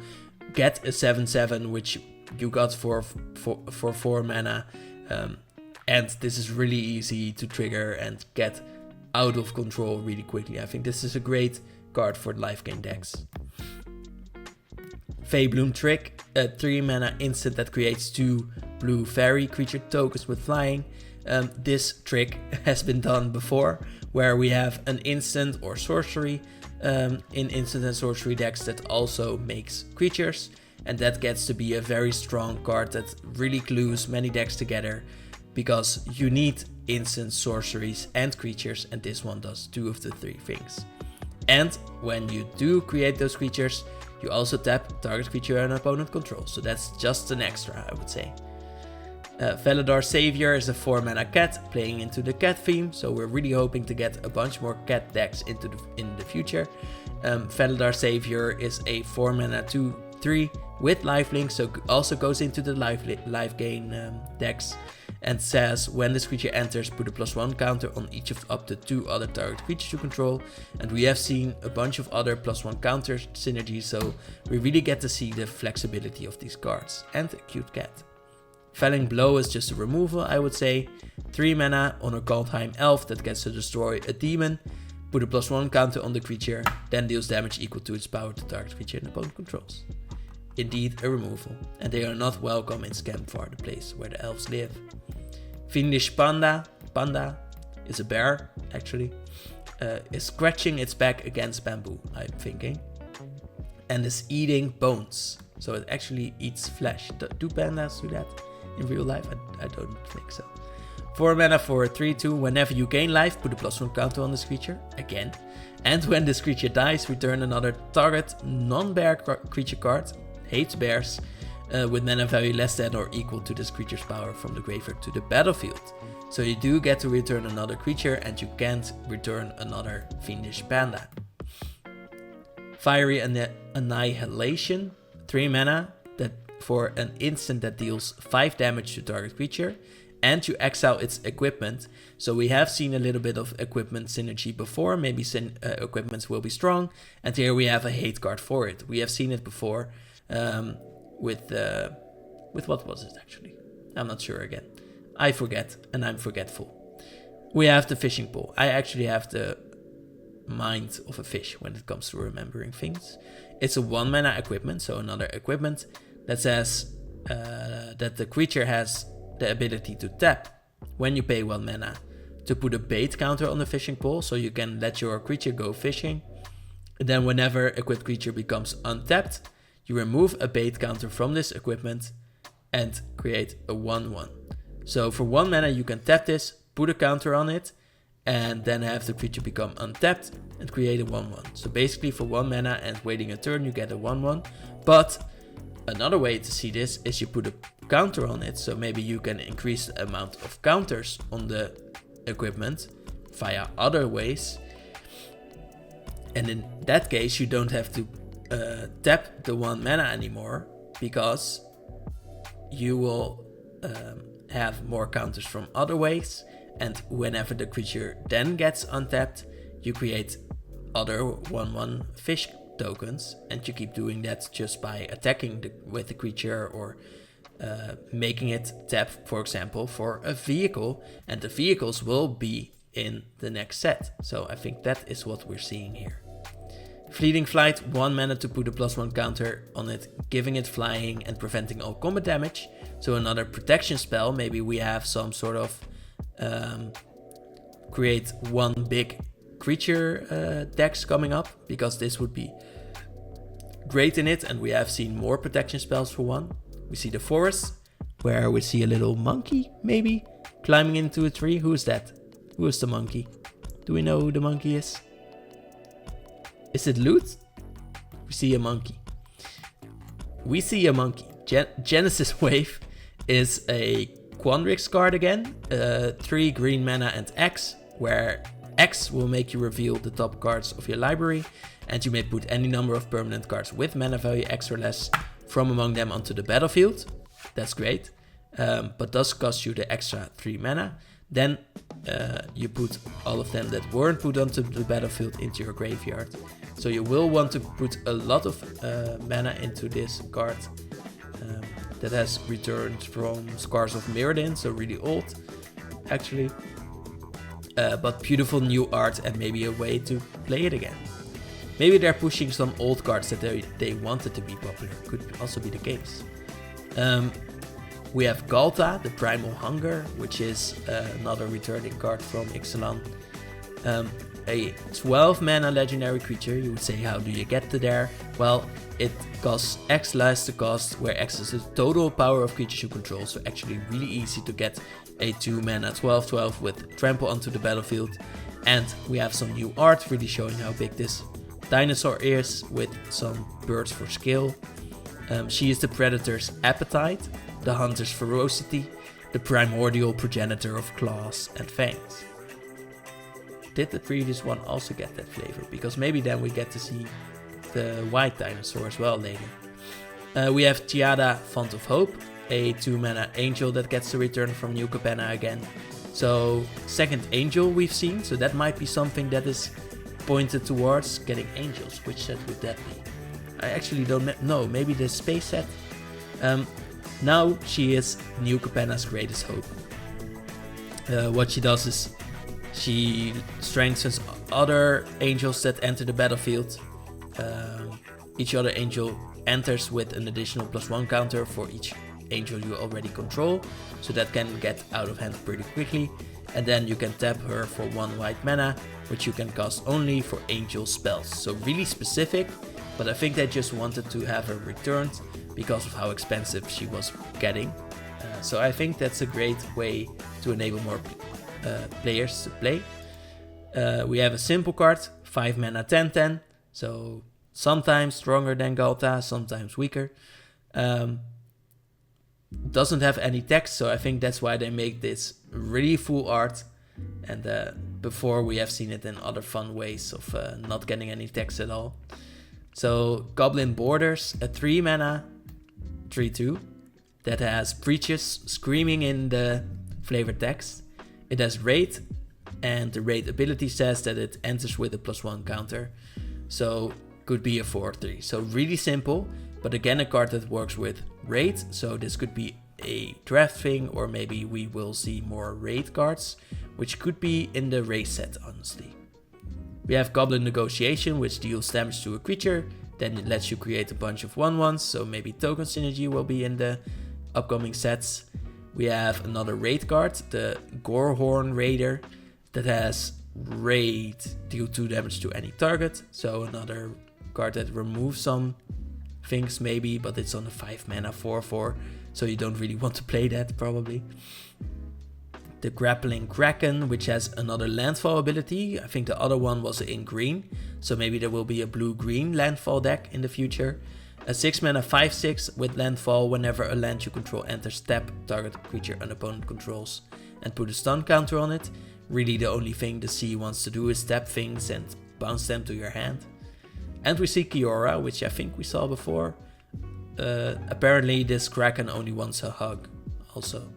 get a 7/7, which you got for 4 mana, and this is really easy to trigger and get out of control really quickly. I think this is a great card for life gain decks. Feybloom Trick, a 3 mana instant that creates 2 blue fairy creature tokens with flying. This trick has been done before, where we have an instant or sorcery in instant and sorcery decks that also makes creatures, and that gets to be a very strong card that really glues many decks together, because you need instant sorceries and creatures, and this one does 2 of the 3 things. And when you do create those creatures, you also tap target creature an opponent controls, so that's just an extra, I would say. Felidar Savior is a 4 mana cat, playing into the cat theme, so we're really hoping to get a bunch more cat decks in the future. Felidar Savior is a 4 mana 2/3 with lifelink, so also goes into the life gain decks, and says when this creature enters, put a +1 counter on each of up to 2 other target creatures you control. And we have seen a bunch of other +1 counter synergies, so we really get to see the flexibility of these cards. And a cute cat. Felling Blow is just a removal, I would say. 3 mana on a Kaldheim Elf that gets to destroy a demon, put a +1 counter on the creature, then deals damage equal to its power to target creature and opponent controls. Indeed a removal, and they are not welcome in Scamfar, the place where the elves live. Fiendish Panda is a bear, actually, is scratching its back against bamboo, I'm thinking, and is eating bones, so it actually eats flesh. Do pandas do that in real life? I don't think so. 4 mana for a 3/2, whenever you gain life, put a +1 counter on this creature, again, and when this creature dies, return another target non-bear creature card, hates bears, with mana value less than or equal to this creature's power from the graveyard to the battlefield. So you do get to return another creature, and you can't return another Fiendish Panda. Fiery Annihilation, 3 mana that for an instant that deals 5 damage to target creature, and you exile its equipment. So we have seen a little bit of equipment synergy before, maybe equipments will be strong, and here we have a hate card for it. We have seen it before, with what was it actually? I'm not sure again. I forget, and I'm forgetful. We have the fishing pole. I actually have the mind of a fish when it comes to remembering things. It's a 1 mana equipment, so another equipment that says that the creature has the ability to tap when you pay 1 mana to put a bait counter on the fishing pole, so you can let your creature go fishing. And then whenever equipped creature becomes untapped, you remove a bait counter from this equipment and create a 1/1. So for 1 mana you can tap this, put a counter on it, and then have the creature become untapped and create a 1/1. So basically for 1 mana and waiting a turn you get a 1/1. But another way to see this is you put a counter on it, so maybe you can increase the amount of counters on the equipment via other ways. And in that case you don't have to tap the 1 mana anymore, because you will have more counters from other ways, and whenever the creature then gets untapped, you create other 1/1 fish tokens, and you keep doing that just by attacking with the creature, or making it tap, for example, for a vehicle, and the vehicles will be in the next set. So I think that is what we're seeing here. Fleeting Flight, 1 mana to put a +1 counter on it, giving it flying and preventing all combat damage. So another protection spell. Maybe we have some sort of create 1 big creature decks coming up, because this would be great in it, and we have seen more protection spells for 1. We see the forest, where we see a little monkey, maybe, climbing into a tree. Who is that? Who is the monkey? Do we know who the monkey is? Is it Loot? We see a monkey. We see a monkey. Genesis Wave is a Quandrix card again. 3 green mana and X, where X will make you reveal the top cards of your library, and you may put any number of permanent cards with mana value X or less from among them onto the battlefield. That's great, but does cost you the extra 3 mana. Then you put all of them that weren't put onto the battlefield into your graveyard. So you will want to put a lot of mana into this card that has returned from Scars of Mirrodin, so really old actually. But beautiful new art, and maybe a way to play it again. Maybe they're pushing some old cards that they wanted to be popular. Could also be the case. We have Ghalta, the Primal Hunger, which is another returning card from Ixalan. A 12 mana legendary creature. You would say, how do you get to there? Well, it costs X less the cost, where X is the total power of creatures you control. So actually really easy to get a 2 mana 12/12 with trample onto the battlefield. And we have some new art really showing how big this dinosaur is, with some birds for skill. She is the predator's appetite, the hunter's ferocity, the primordial progenitor of claws and fangs. Did the previous one also get that flavor? Because maybe then we get to see the white dinosaur as well later. We have Tiada, Font of Hope, a 2 mana angel that gets to return from New Capenna again. So second angel we've seen, so that might be something that is pointed towards getting angels. Which set would that be? I actually don't know. Maybe the space set. Now she is New Capenna's greatest hope. What she does is she strengthens other angels that enter the battlefield. Each other angel enters with an additional +1 counter for each angel you already control, so that can get out of hand pretty quickly. And then you can tap her for 1 white mana, which you can cast only for angel spells. So really specific, but I think they just wanted to have her returned because of how expensive she was getting. So I think that's a great way to enable more players to play. We have a simple card, 5 mana 10/10, so sometimes stronger than Ghalta, sometimes weaker. Doesn't have any text, so I think that's why they make this really full art. And before we have seen it in other fun ways of not getting any text at all. So Goblin Borders, a 3 mana 3/2 that has Preaches screaming in the flavor text. It has Raid, and the Raid ability says that it enters with a +1 counter. So could be a 4/3. So really simple, but again a card that works with Raid. So this could be a draft thing, or maybe we will see more Raid cards, which could be in the race set, honestly. We have Goblin Negotiation, which deals damage to a creature, then it lets you create a bunch of 1/1s, so maybe token synergy will be in the upcoming sets. We have another raid card, the Gorehorn Raider, that has Raid, deal 2 damage to any target. So another card that removes some things maybe, but it's on a 5 mana 4/4, so you don't really want to play that probably. The Grappling Kraken, which has another landfall ability. I think the other one was in green, so maybe there will be a blue-green landfall deck in the future. A 6 mana 5/6 with landfall. Whenever a land you control enters tap, target creature an opponent controls and put a stun counter on it. Really the only thing the C wants to do is tap things and bounce them to your hand. And we see Kiora, which I think we saw before. Apparently this Kraken only wants a hug also.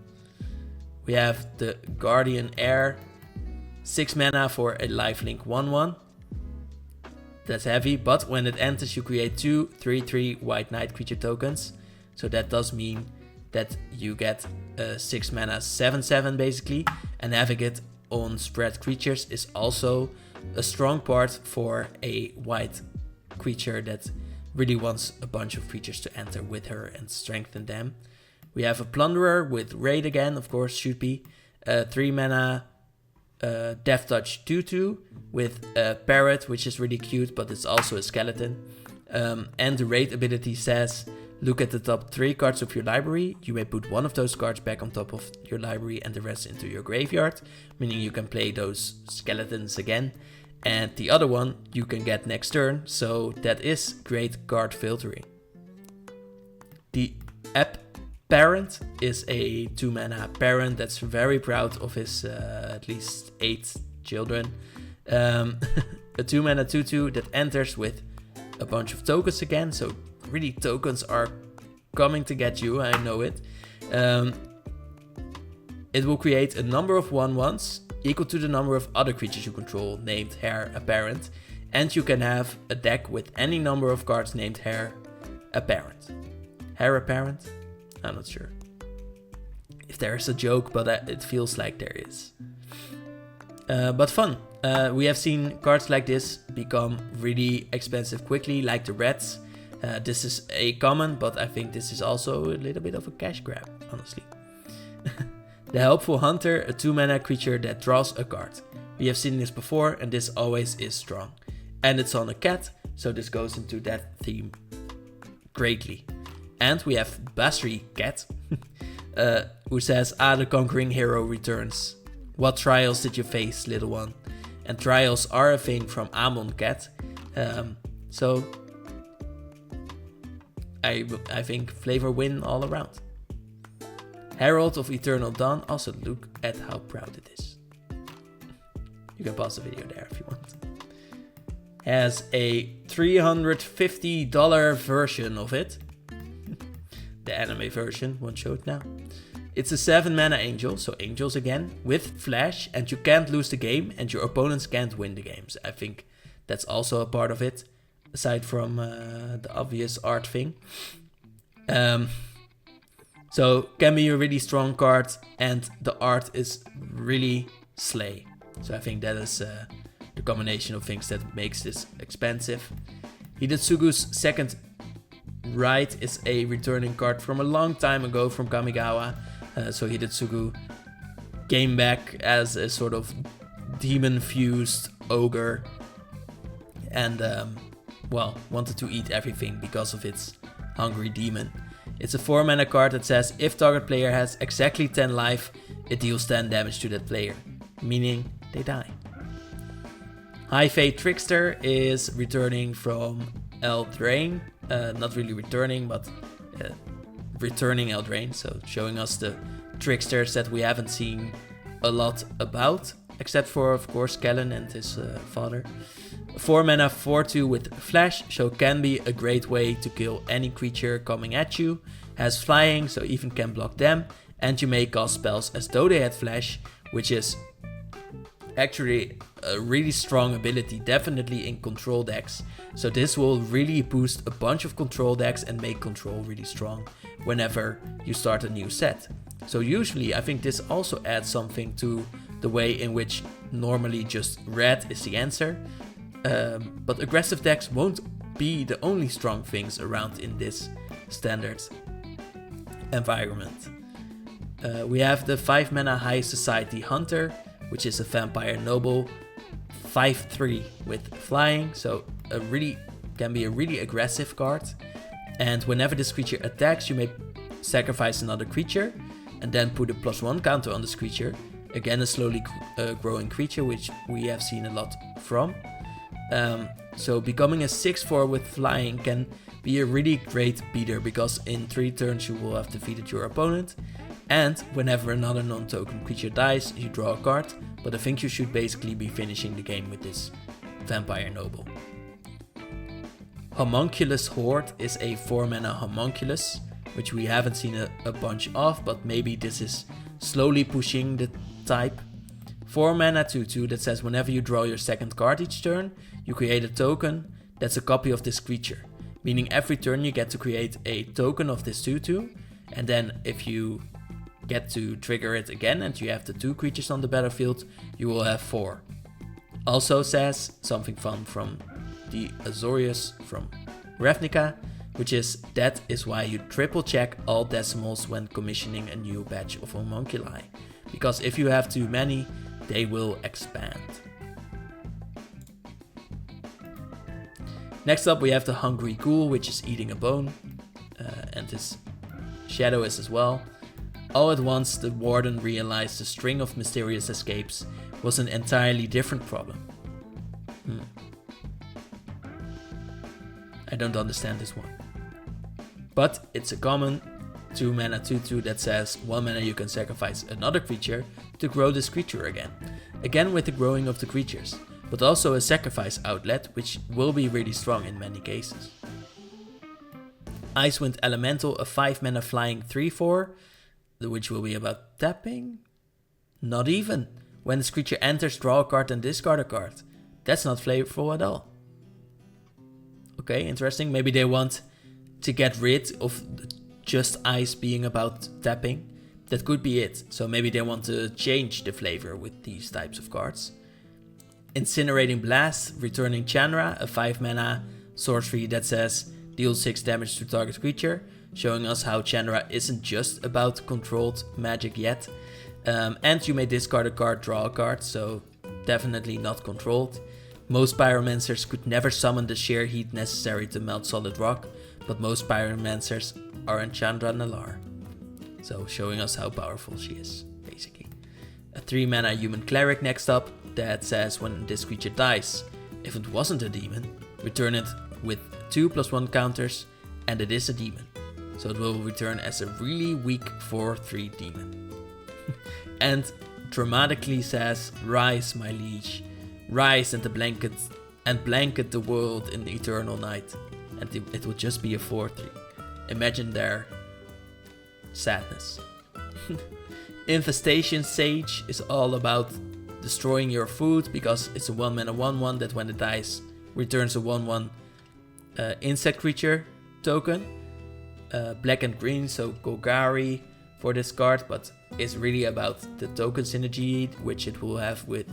We have the Guardian Heir, 6 mana for a lifelink 1/1. That's heavy, but when it enters you create 2 3/3 White Knight creature tokens. So that does mean that you get 6 mana 7/7 basically, and having it on spread creatures is also a strong part for a white creature that really wants a bunch of creatures to enter with her and strengthen them. We have a Plunderer with Raid again, of course, should be. 3 mana Death Touch 2/2 with Parrot, which is really cute, but it's also a skeleton. And the Raid ability says, look at the top 3 cards of your library. You may put one of those cards back on top of your library and the rest into your graveyard, meaning you can play those skeletons again. And the other one you can get next turn, so that is great card filtering. The App Parent is a 2 mana parent that's very proud of his at least 8 children. A 2 mana 2/2 that enters with a bunch of tokens again, so really tokens are coming to get you, I know it. It will create a number of 1/1s equal to the number of other creatures you control named Heir Apparent, and you can have a deck with any number of cards named Heir Apparent. Heir Apparent? I'm not sure if there is a joke, but it feels like there is. But fun. We have seen cards like this become really expensive quickly, like the Reds. This is a common, but I think this is also a little bit of a cash grab, honestly. The Helpful Hunter, a 2 mana creature that draws a card. We have seen this before, and this always is strong. And it's on a cat, so this goes into that theme greatly. And we have Basri Cat, who says, the conquering hero returns. What trials did you face, little one? And trials are a thing from Amon Cat. So I think flavor win all around. Herald of Eternal Dawn, also look at how proud it is. You can pause the video there if you want. Has a $350 version of it. The anime version, one showed now. It's a 7 mana angel, so angels again, with flash, and you can't lose the game, and your opponents can't win the games. I think that's also a part of it, aside from the obvious art thing. So can be a really strong card, and the art is really slay. So I think that is the combination of things that makes this expensive. Hidetsugu's Second Right is a returning card from a long time ago from Kamigawa. So Hidetsugu came back as a sort of demon-fused ogre and, wanted to eat everything because of its hungry demon. It's a 4 mana card that says if target player has exactly 10 life, it deals 10 damage to that player, meaning they die. High Fate Trickster is returning from Eldraine. Not really returning, but returning Eldraine, so showing us the tricksters that we haven't seen a lot about, except for, of course, Kellen and his father. 4 mana 4/2 with flash, so can be a great way to kill any creature coming at you. Has flying, so even can block them, and you may cast spells as though they had flash, which is actually a really strong ability, definitely in control decks. So this will really boost a bunch of control decks and make control really strong whenever you start a new set. So usually I think this also adds something to the way in which normally just red is the answer. But aggressive decks won't be the only strong things around in this standard environment. We have the 5 mana High Society Hunter which is a Vampire Noble 5/3 with flying, so can be a really aggressive card. And whenever this creature attacks, you may sacrifice another creature and then put a +1 counter on this creature. Again, a slowly growing creature, which we have seen a lot from. So becoming a 6/4 with flying can be a really great beater, because in 3 turns you will have defeated your opponent, and whenever another non-token creature dies, you draw a card. But I think you should basically be finishing the game with this Vampire Noble. Homunculus Horde is a 4-mana homunculus, which we haven't seen a bunch of, but maybe this is slowly pushing the type. 4-mana 2/2 that says whenever you draw your second card each turn, you create a token that's a copy of this creature. Meaning every turn you get to create a token of this 2/2, and then if you get to trigger it again and you have the 2 creatures on the battlefield, you will have 4. Also says something fun from the Azorius from Ravnica, which is that is why you triple check all decimals when commissioning a new batch of homunculi, because if you have too many, they will expand. Next up we have the Hungry Ghoul, which is eating a bone, and his shadow is as well. All at once the Warden realized the string of mysterious escapes was an entirely different problem. I don't understand this one. But it's a common 2-mana 2/2 that says 1 mana you can sacrifice another creature to grow this creature again. Again with the growing of the creatures, but also a sacrifice outlet, which will be really strong in many cases. Icewind Elemental, a 5-mana flying 3/4, which will be about tapping? Not even. When this creature enters, draw a card and discard a card. That's not flavorful at all. Okay, interesting. Maybe they want to get rid of just ice being about tapping. That could be it. So maybe they want to change the flavor with these types of cards. Incinerating Blast, returning Chandra, a 5-mana sorcery that says deal 6 damage to target creature, showing us how Chandra isn't just about controlled magic yet. And you may discard a card, draw a card, so definitely not controlled. Most Pyromancers could never summon the sheer heat necessary to melt solid rock, but most Pyromancers are in Chandra Nalaar. So showing us how powerful she is, basically. A 3-mana Human Cleric next up that says when this creature dies, if it wasn't a demon, return it with 2 +1 counters, and it is a demon. So it will return as a really weak 4/3 demon. And dramatically says, rise my liege, rise and blanket the world in the eternal night. And it will just be a 4/3. Imagine their sadness. Infestation Sage is all about destroying your food, because it's a 1-mana 1/1 that when it dies returns a 1/1 insect creature token. Black and green, so Golgari for this card, but it's really about the token synergy which it will have with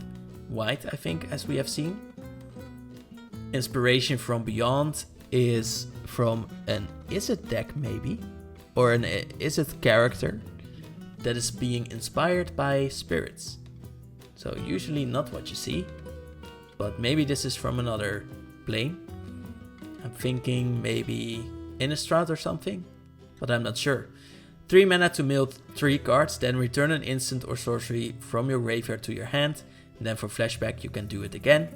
white, I think, as we have seen. Inspiration from Beyond is from an Izzet deck maybe, or an Izzet character that is being inspired by spirits. So usually not what you see, but maybe this is from another plane. I'm thinking maybe Innistrad or something, but I'm not sure. 3 mana to mill 3 cards, then return an instant or sorcery from your graveyard to your hand, and then for flashback you can do it again.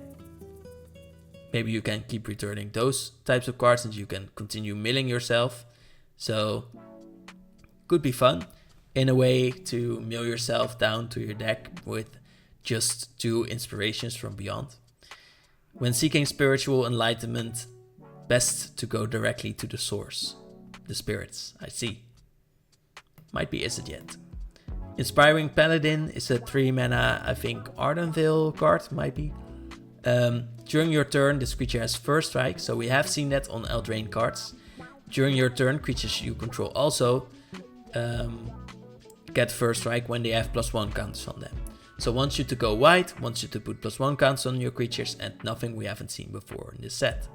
Maybe you can keep returning those types of cards and you can continue milling yourself. So could be fun in a way to mill yourself down to your deck with just 2 inspirations from Beyond. When seeking spiritual enlightenment, best to go directly to the source. The spirits, I see. Might be Izzet yet. Inspiring Paladin is a 3 mana, I think, Ardenvale card, might be. During your turn, this creature has first strike, so we have seen that on Eldraine cards. During your turn, creatures you control also get first strike when they have +1 counts on them. So wants you to go white, wants you to put +1 counts on your creatures, and nothing we haven't seen before in this set.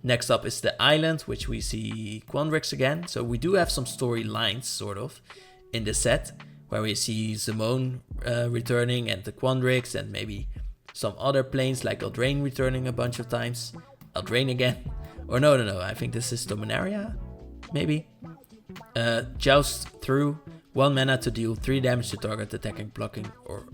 Next up is the island, which we see Quandrix again. So we do have some storylines, sort of, in the set. where we see Simone returning, and the Quandrix, and maybe some other planes like Eldraine returning a bunch of times. Eldraine again. Or no, I think this is Dominaria, maybe. Joust through 1 mana to deal 3 damage to target attacking, blocking, or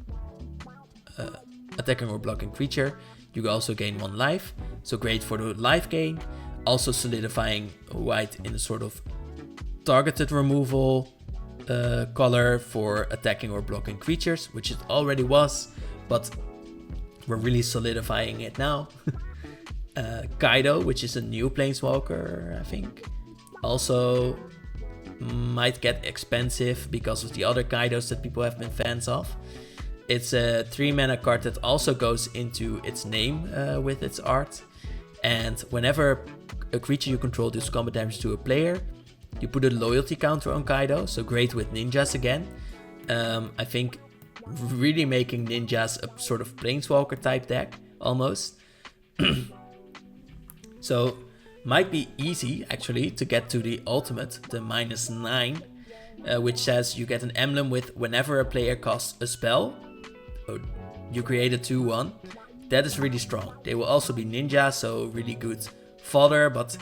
blocking creature. You also gain 1 life, so great for the life gain. Also solidifying white in a sort of targeted removal color for attacking or blocking creatures, which it already was, but we're really solidifying it now. Kaido, which is a new planeswalker, I think, also might get expensive because of the other Kaidos that people have been fans of. It's a 3 mana card that also goes into its name with its art. And whenever a creature you control deals combat damage to a player, you put a loyalty counter on Kaido, so great with ninjas again. I think really making ninjas a sort of planeswalker type deck, almost. So might be easy actually to get to the ultimate, the -9, which says you get an emblem with whenever a player casts a spell, you create a 2/1. That is really strong. They will also be ninja, so really good fodder, but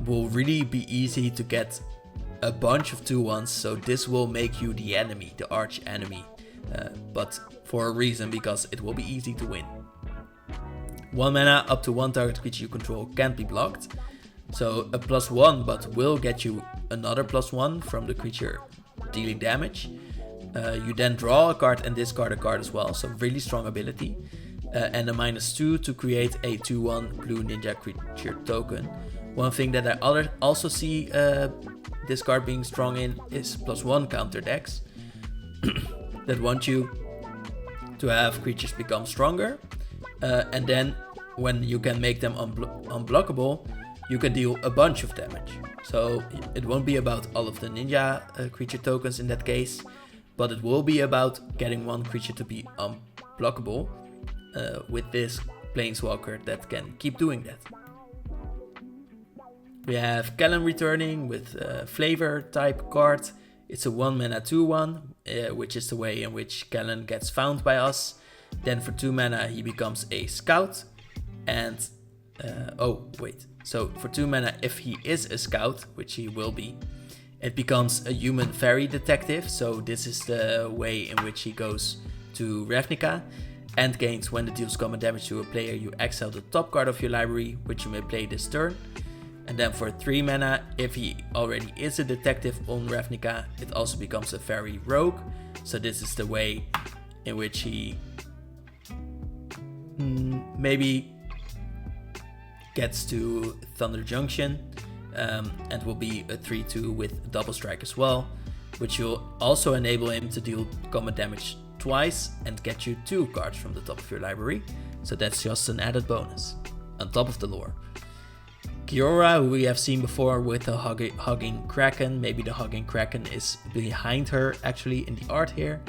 will really be easy to get a bunch of 2/1s, so this will make you the enemy, the arch enemy, but for a reason, because it will be easy to win. 1 mana up to 1 target creature you control can't be blocked, so a +1 but will get you another +1 from the creature dealing damage. You then draw a card and discard a card as well, so really strong ability. And a -2 to create a 2/1 blue ninja creature token. One thing that I also see this card being strong in is +1 counter decks that want you to have creatures become stronger, and then when you can make them unblockable, you can deal a bunch of damage. So it won't be about all of the ninja creature tokens in that case, but it will be about getting one creature to be unblockable with this planeswalker that can keep doing that. We have Kellen returning with a flavor type card. It's a 1 mana 2/1, which is the way in which Kellen gets found by us. Then for 2 mana he becomes a scout. And so for 2 mana, if he is a scout, which he will be, it becomes a human fairy detective. So this is the way in which he goes to Ravnica. And gains when the deals combat damage to a player, you exile the top card of your library, which you may play this turn. And then for 3 mana, if he already is a detective on Ravnica, it also becomes a fairy rogue. So this is the way in which he maybe gets to Thunder Junction, and will be a 3/2 with double strike as well, which will also enable him to deal combat damage twice and get you 2 cards from the top of your library. So that's just an added bonus on top of the lore. Kiora, who we have seen before with the Hugging Kraken, maybe the Hugging Kraken is behind her actually in the art here,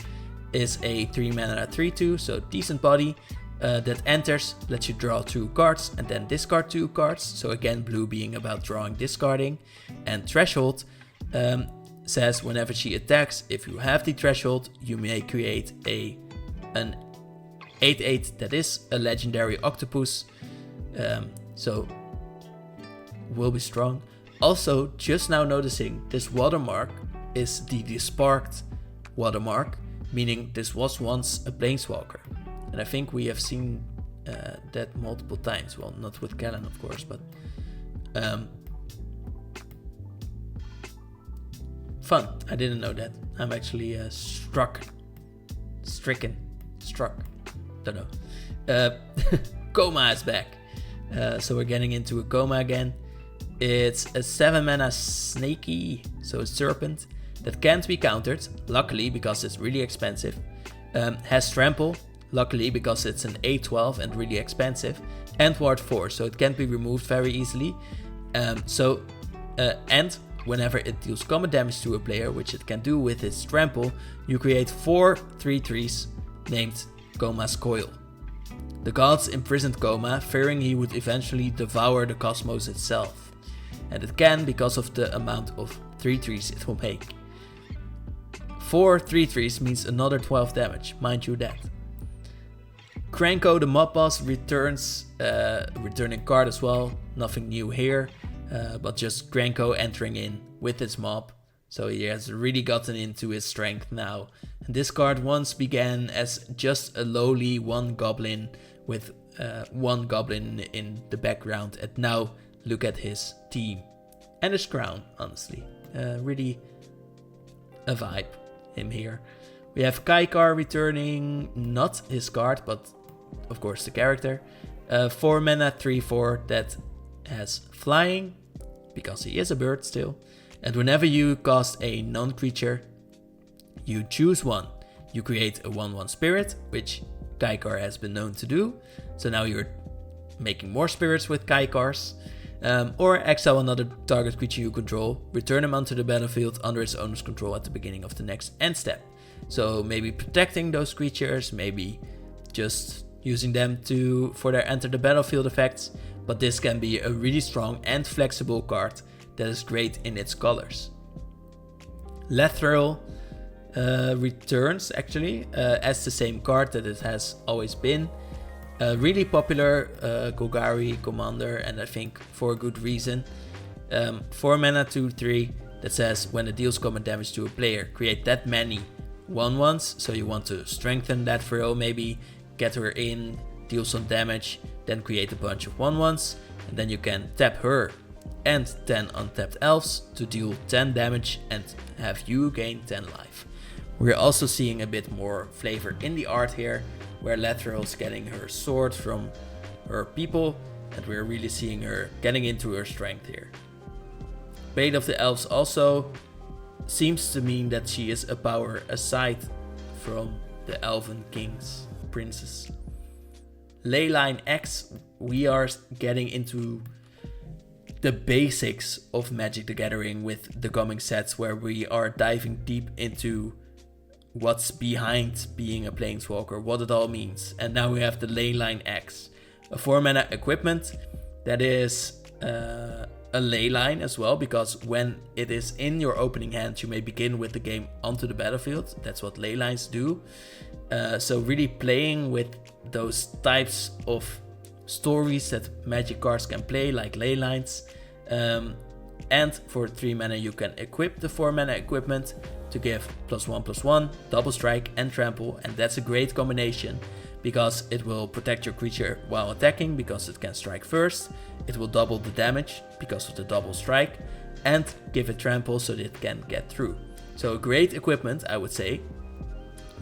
is a 3 mana 3/2, so decent body, that enters, lets you draw 2 cards and then discard 2 cards. So again, blue being about drawing, discarding. And Threshold says whenever she attacks, if you have the Threshold, you may create an 8/8 that is a legendary octopus. So will be strong. Also, just now noticing this watermark is the Desparked watermark, meaning this was once a planeswalker. And I think we have seen that multiple times. Well, not with Kellen, of course, but fun. I didn't know that. I'm actually struck. Don't know. Koma is back. So we're getting into a Koma again. It's a 7 mana snaky, so a serpent, that can't be countered, luckily because it's really expensive. Has trample, luckily because it's an 8/12 and really expensive, and ward 4, so it can't be removed very easily. And whenever it deals combat damage to a player, which it can do with its trample, you create 4 3/3s named Koma's Coil. The gods imprisoned Koma, fearing he would eventually devour the cosmos itself. And it can because of the amount of 3/3s it will make. 4 3/3s means another 12 damage, mind you that. Krenko the mob boss returns, returning card as well, nothing new here, but just Krenko entering in with his mob. So he has really gotten into his strength now. And this card once began as just a lowly one goblin with one goblin in the background, and now look at his team. And his crown, honestly. Really a vibe, him here. We have Kaikar returning, not his card, but of course the character. 4 mana, 3/4 that has flying, because he is a bird still. And whenever you cast a non-creature, you choose one. You create a 1/1 spirit, which Kaikar has been known to do. So now you're making more spirits with Kaikars. Or exile another target creature you control, return him onto the battlefield under its owner's control at the beginning of the next end step. So maybe protecting those creatures, maybe just using them for their enter the battlefield effects. But this can be a really strong and flexible card that is great in its colors. Lathril returns actually as the same card that it has always been. Really popular Golgari commander, and I think for a good reason. 4 mana, 2/3 that says when it deals combat damage to a player, create that many 1/1s. So you want to strengthen that Lathril, maybe get her in, deal some damage, then create a bunch of 1/1s, and then you can tap her and 10 untapped elves to deal 10 damage and have you gain 10 life. We're also seeing a bit more flavor in the art here, where Lathril's getting her sword from her people, and we're really seeing her getting into her strength here. Bait of the Elves also seems to mean that she is a power aside from the Elven King's princess. Leyline X, we are getting into the basics of Magic the Gathering with the coming sets, where we are diving deep into what's behind being a Planeswalker, what it all means. And now we have the Leyline X, a 4 mana equipment that is a leyline as well, because when it is in your opening hand, you may begin with the game onto the battlefield. That's what leylines do. So really playing with those types of stories that Magic cards can play, like leylines. And for 3 mana you can equip the 4 mana equipment to give +1/+1, double strike and trample, and that's a great combination because it will protect your creature while attacking because it can strike first, it will double the damage because of the double strike, and give it trample so that it can get through. So a great equipment, I would say,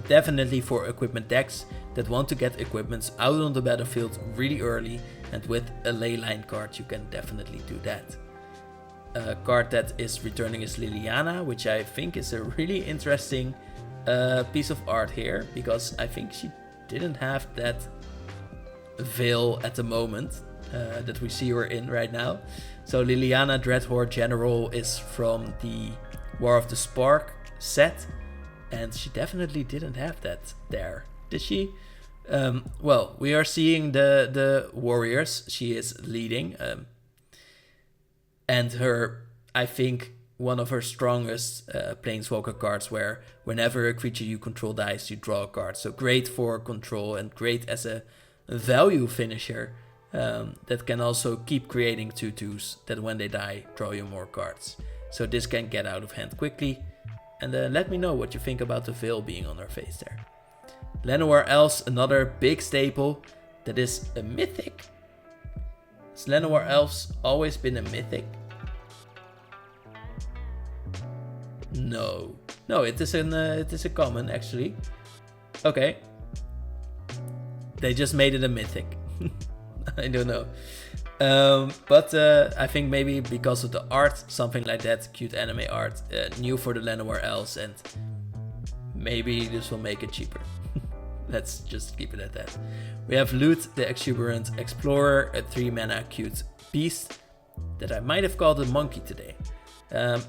definitely for equipment decks that want to get equipments out on the battlefield really early, and with a leyline card you can definitely do that. A card that is returning is Liliana, which I think is a really interesting piece of art here, because I think she didn't have that veil at the moment that we see her in right now. So Liliana Dreadhorde General is from the War of the Spark set, and she definitely didn't have that there, did she? Well, we are seeing the warriors she is leading, and her, I think, one of her strongest Planeswalker cards, where whenever a creature you control dies, you draw a card. So great for control and great as a value finisher that can also keep creating 2/2s that when they die, draw you more cards. So this can get out of hand quickly. And let me know what you think about the veil being on her face there. Llanowar Elves, another big staple that is a mythic. Has Llanowar Elves always been a mythic? No, it is a common actually. Okay, they just made it a mythic. I don't know, but I think maybe because of the art, something like that, cute anime art, new for the Llanowar Elves, and maybe this will make it cheaper. Let's just keep it at that. We have Loot, the Exuberant Explorer, a 3 mana cute beast that I might have called a monkey today.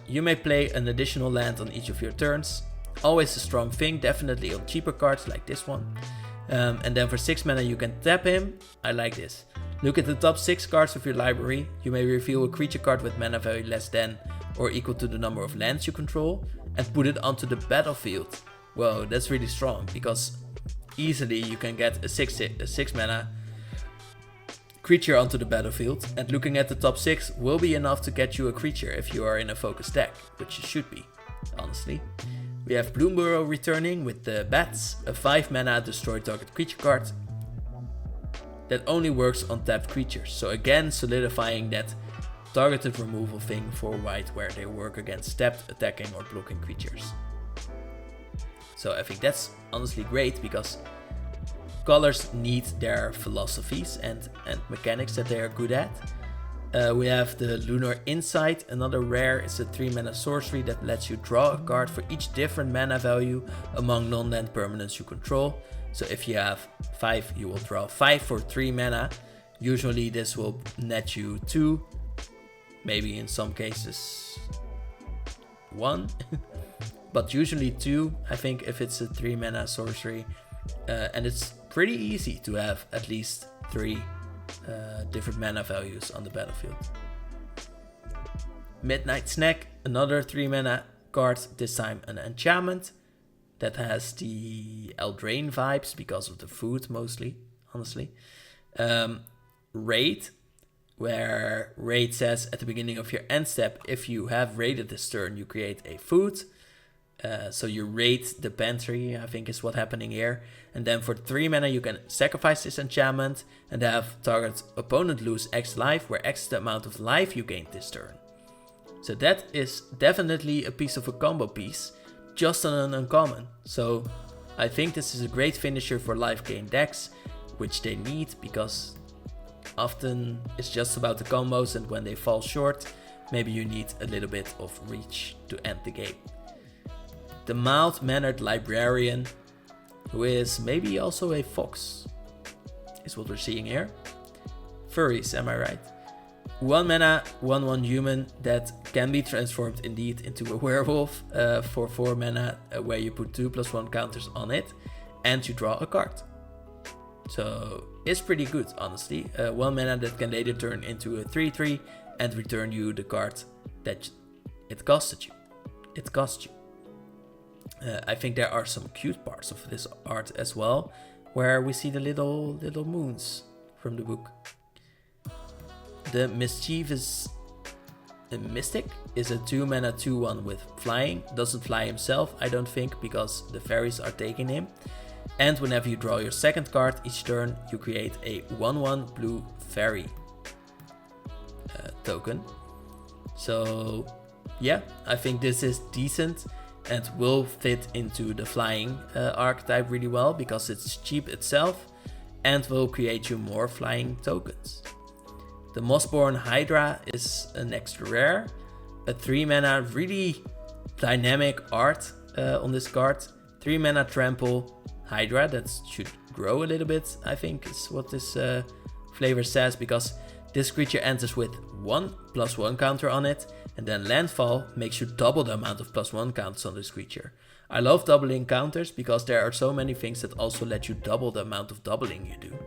You may play an additional land on each of your turns. Always a strong thing, definitely on cheaper cards like this one. And then for 6 mana you can tap him. I like this. Look at the top 6 cards of your library. You may reveal a creature card with mana value less than or equal to the number of lands you control, and put it onto the battlefield. Whoa, that's really strong, because easily you can get a 6 mana creature onto the battlefield, and looking at the top 6 will be enough to get you a creature if you are in a focus deck, which you should be, honestly. We have Bloomburrow returning with the bats, a 5 mana destroy target creature card that only works on tapped creatures. So again, solidifying that targeted removal thing for white, where they work against tapped, attacking or blocking creatures. So I think that's honestly great, because colors need their philosophies and mechanics that they are good at. We have the Lunar Insight, another rare. It's a 3 mana sorcery that lets you draw a card for each different mana value among non-land permanents you control. So if you have 5, you will draw 5 for 3 mana. Usually this will net you 2, maybe in some cases 1, but usually 2, I think, if it's a 3 mana sorcery. And it's pretty easy to have at least 3 different mana values on the battlefield. Midnight Snack, another 3 mana card, this time an enchantment that has the Eldraine vibes because of the food mostly, honestly. Raid, where Raid says at the beginning of your end step, if you have raided this turn, you create a food. So you raid the pantry, I think is what's happening here. And then for 3 mana you can sacrifice this enchantment and have target opponent lose X life, where X is the amount of life you gained this turn. So that is definitely a piece of a combo piece, just on an uncommon. So I think this is a great finisher for life gain decks, which they need, because often it's just about the combos, and when they fall short, maybe you need a little bit of reach to end the game. The Mild-Mannered Librarian, who is maybe also a fox, is what we're seeing here. Furries, am I right? 1 mana, 1/1 human that can be transformed indeed into a werewolf for 4 mana, where you put 2/1 counters on it and you draw a card. So it's pretty good, honestly. 1 mana that can later turn into a 3/3 and return you the card that it cost you. I think there are some cute parts of this art as well, where we see the little moons from the book. The Mischievous Mystic is a 2 mana 2/1 with flying. Doesn't fly himself, I don't think, because the fairies are taking him. And whenever you draw your second card each turn, you create a 1/1 blue fairy token. So yeah, I think this is decent and will fit into the flying archetype really well, because it's cheap itself and will create you more flying tokens. The Mossborn Hydra is an extra rare, a 3 mana really dynamic art on this card. 3 mana trample Hydra that should grow a little bit, I think is what this flavor says, because this creature enters with 1/1 counter on it, and then landfall makes you double the amount of +1 counters on this creature. I love doubling counters because there are so many things that also let you double the amount of doubling you do.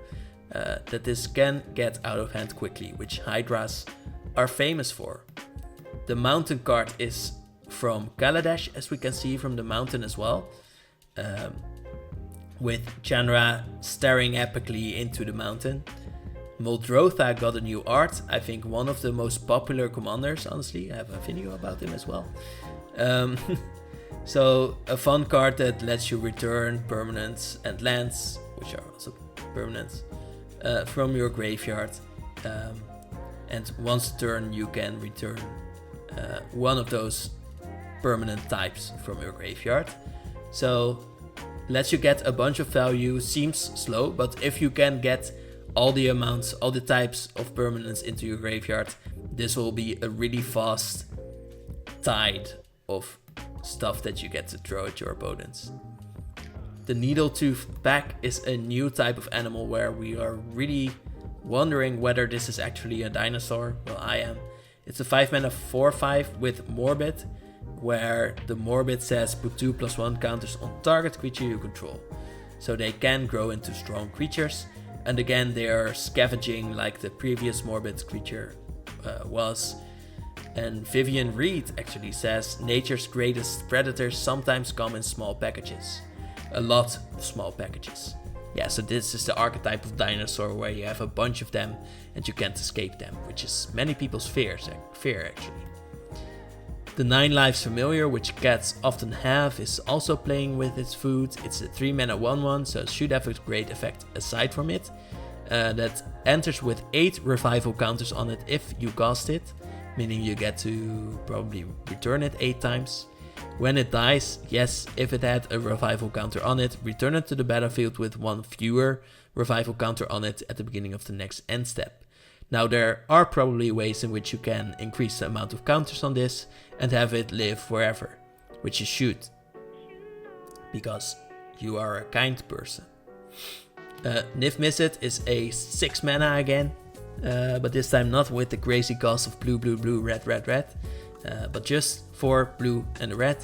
That this can get out of hand quickly, which Hydras are famous for. The mountain card is from Kaladesh, as we can see from the mountain as well, with Chandra staring epically into the mountain. Muldrotha got a new art, I think one of the most popular commanders, honestly. I have a video about him as well. So a fun card that lets you return permanents and lands, which are also permanents, from your graveyard. And once a turn you can return one of those permanent types from your graveyard. So lets you get a bunch of value, seems slow, but if you can get all the amounts, all the types of permanents into your graveyard, this will be a really fast tide of stuff that you get to throw at your opponents. The Needletooth Pack is a new type of animal where we are really wondering whether this is actually a dinosaur. Well, I am. It's a 5 mana 4/5 with Morbid, where the Morbid says put 2/1 counters on target creature you control. So they can grow into strong creatures. And again, they are scavenging like the previous Morbid creature was. And Vivian Reed actually says nature's greatest predators sometimes come in small packages. A lot of small packages. Yeah, so this is the archetype of dinosaur where you have a bunch of them and you can't escape them, which is many people's fear actually. The 9 lives familiar, which cats often have, is also playing with its food. It's a 3 mana 1/1, so it should have a great effect aside from it. That enters with 8 revival counters on it if you cast it, meaning you get to probably return it 8 times. When it dies, yes, if it had a revival counter on it, return it to the battlefield with 1 fewer revival counter on it at the beginning of the next end step. Now there are probably ways in which you can increase the amount of counters on this and have it live forever, which you should, because you are a kind person. Niv Mizzet is a 6 mana again, but this time not with the crazy cost of blue, blue, blue, red, red, red, but just 4 blue and red.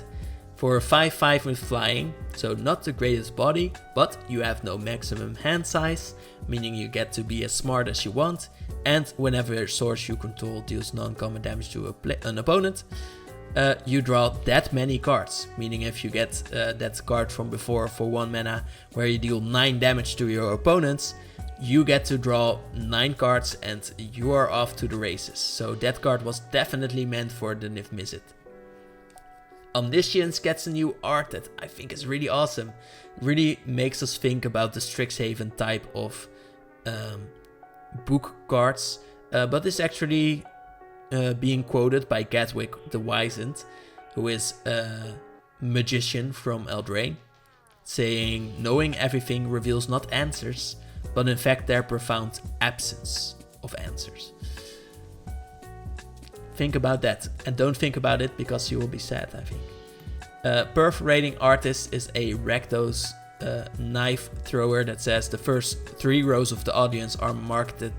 For a 5/5 with flying, so not the greatest body, but you have no maximum hand size, meaning you get to be as smart as you want, and whenever a source you control deals non-common damage to an opponent, you draw that many cards, meaning if you get that card from before for 1 mana where you deal 9 damage to your opponents, you get to draw 9 cards and you are off to the races. So that card was definitely meant for the Niv Mizzet. Omniscience gets a new art that I think is really awesome. It really makes us think about the Strixhaven type of book cards, but is actually being quoted by Gatwick the Wizened, who is a magician from Eldraine, saying, "Knowing everything reveals not answers, but in fact their profound absence of answers." Think about that, and don't think about it because you will be sad, I think. Perforating Artist is a Rakdos knife thrower that says the first 3 rows of the audience are marketed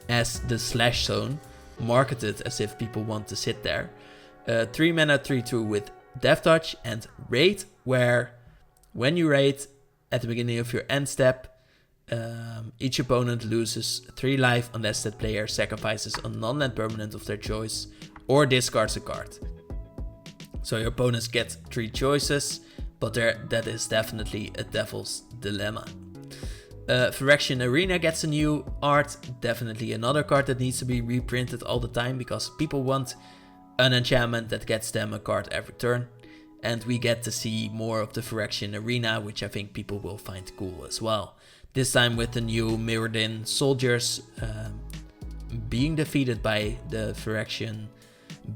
as the slash zone, marketed as if people want to sit there. 3 mana 3/2 with Death Touch, and Raid, where when you raid at the beginning of your end step, each opponent loses 3 life unless that player sacrifices a non-land permanent of their choice or discards a card. So your opponents get 3 choices, but that is definitely a devil's dilemma. Phyrexian Arena gets a new art, definitely another card that needs to be reprinted all the time because people want an enchantment that gets them a card every turn. And we get to see more of the Phyrexian Arena, which I think people will find cool as well. This time with the new Mirrodin soldiers being defeated by the Phyrexian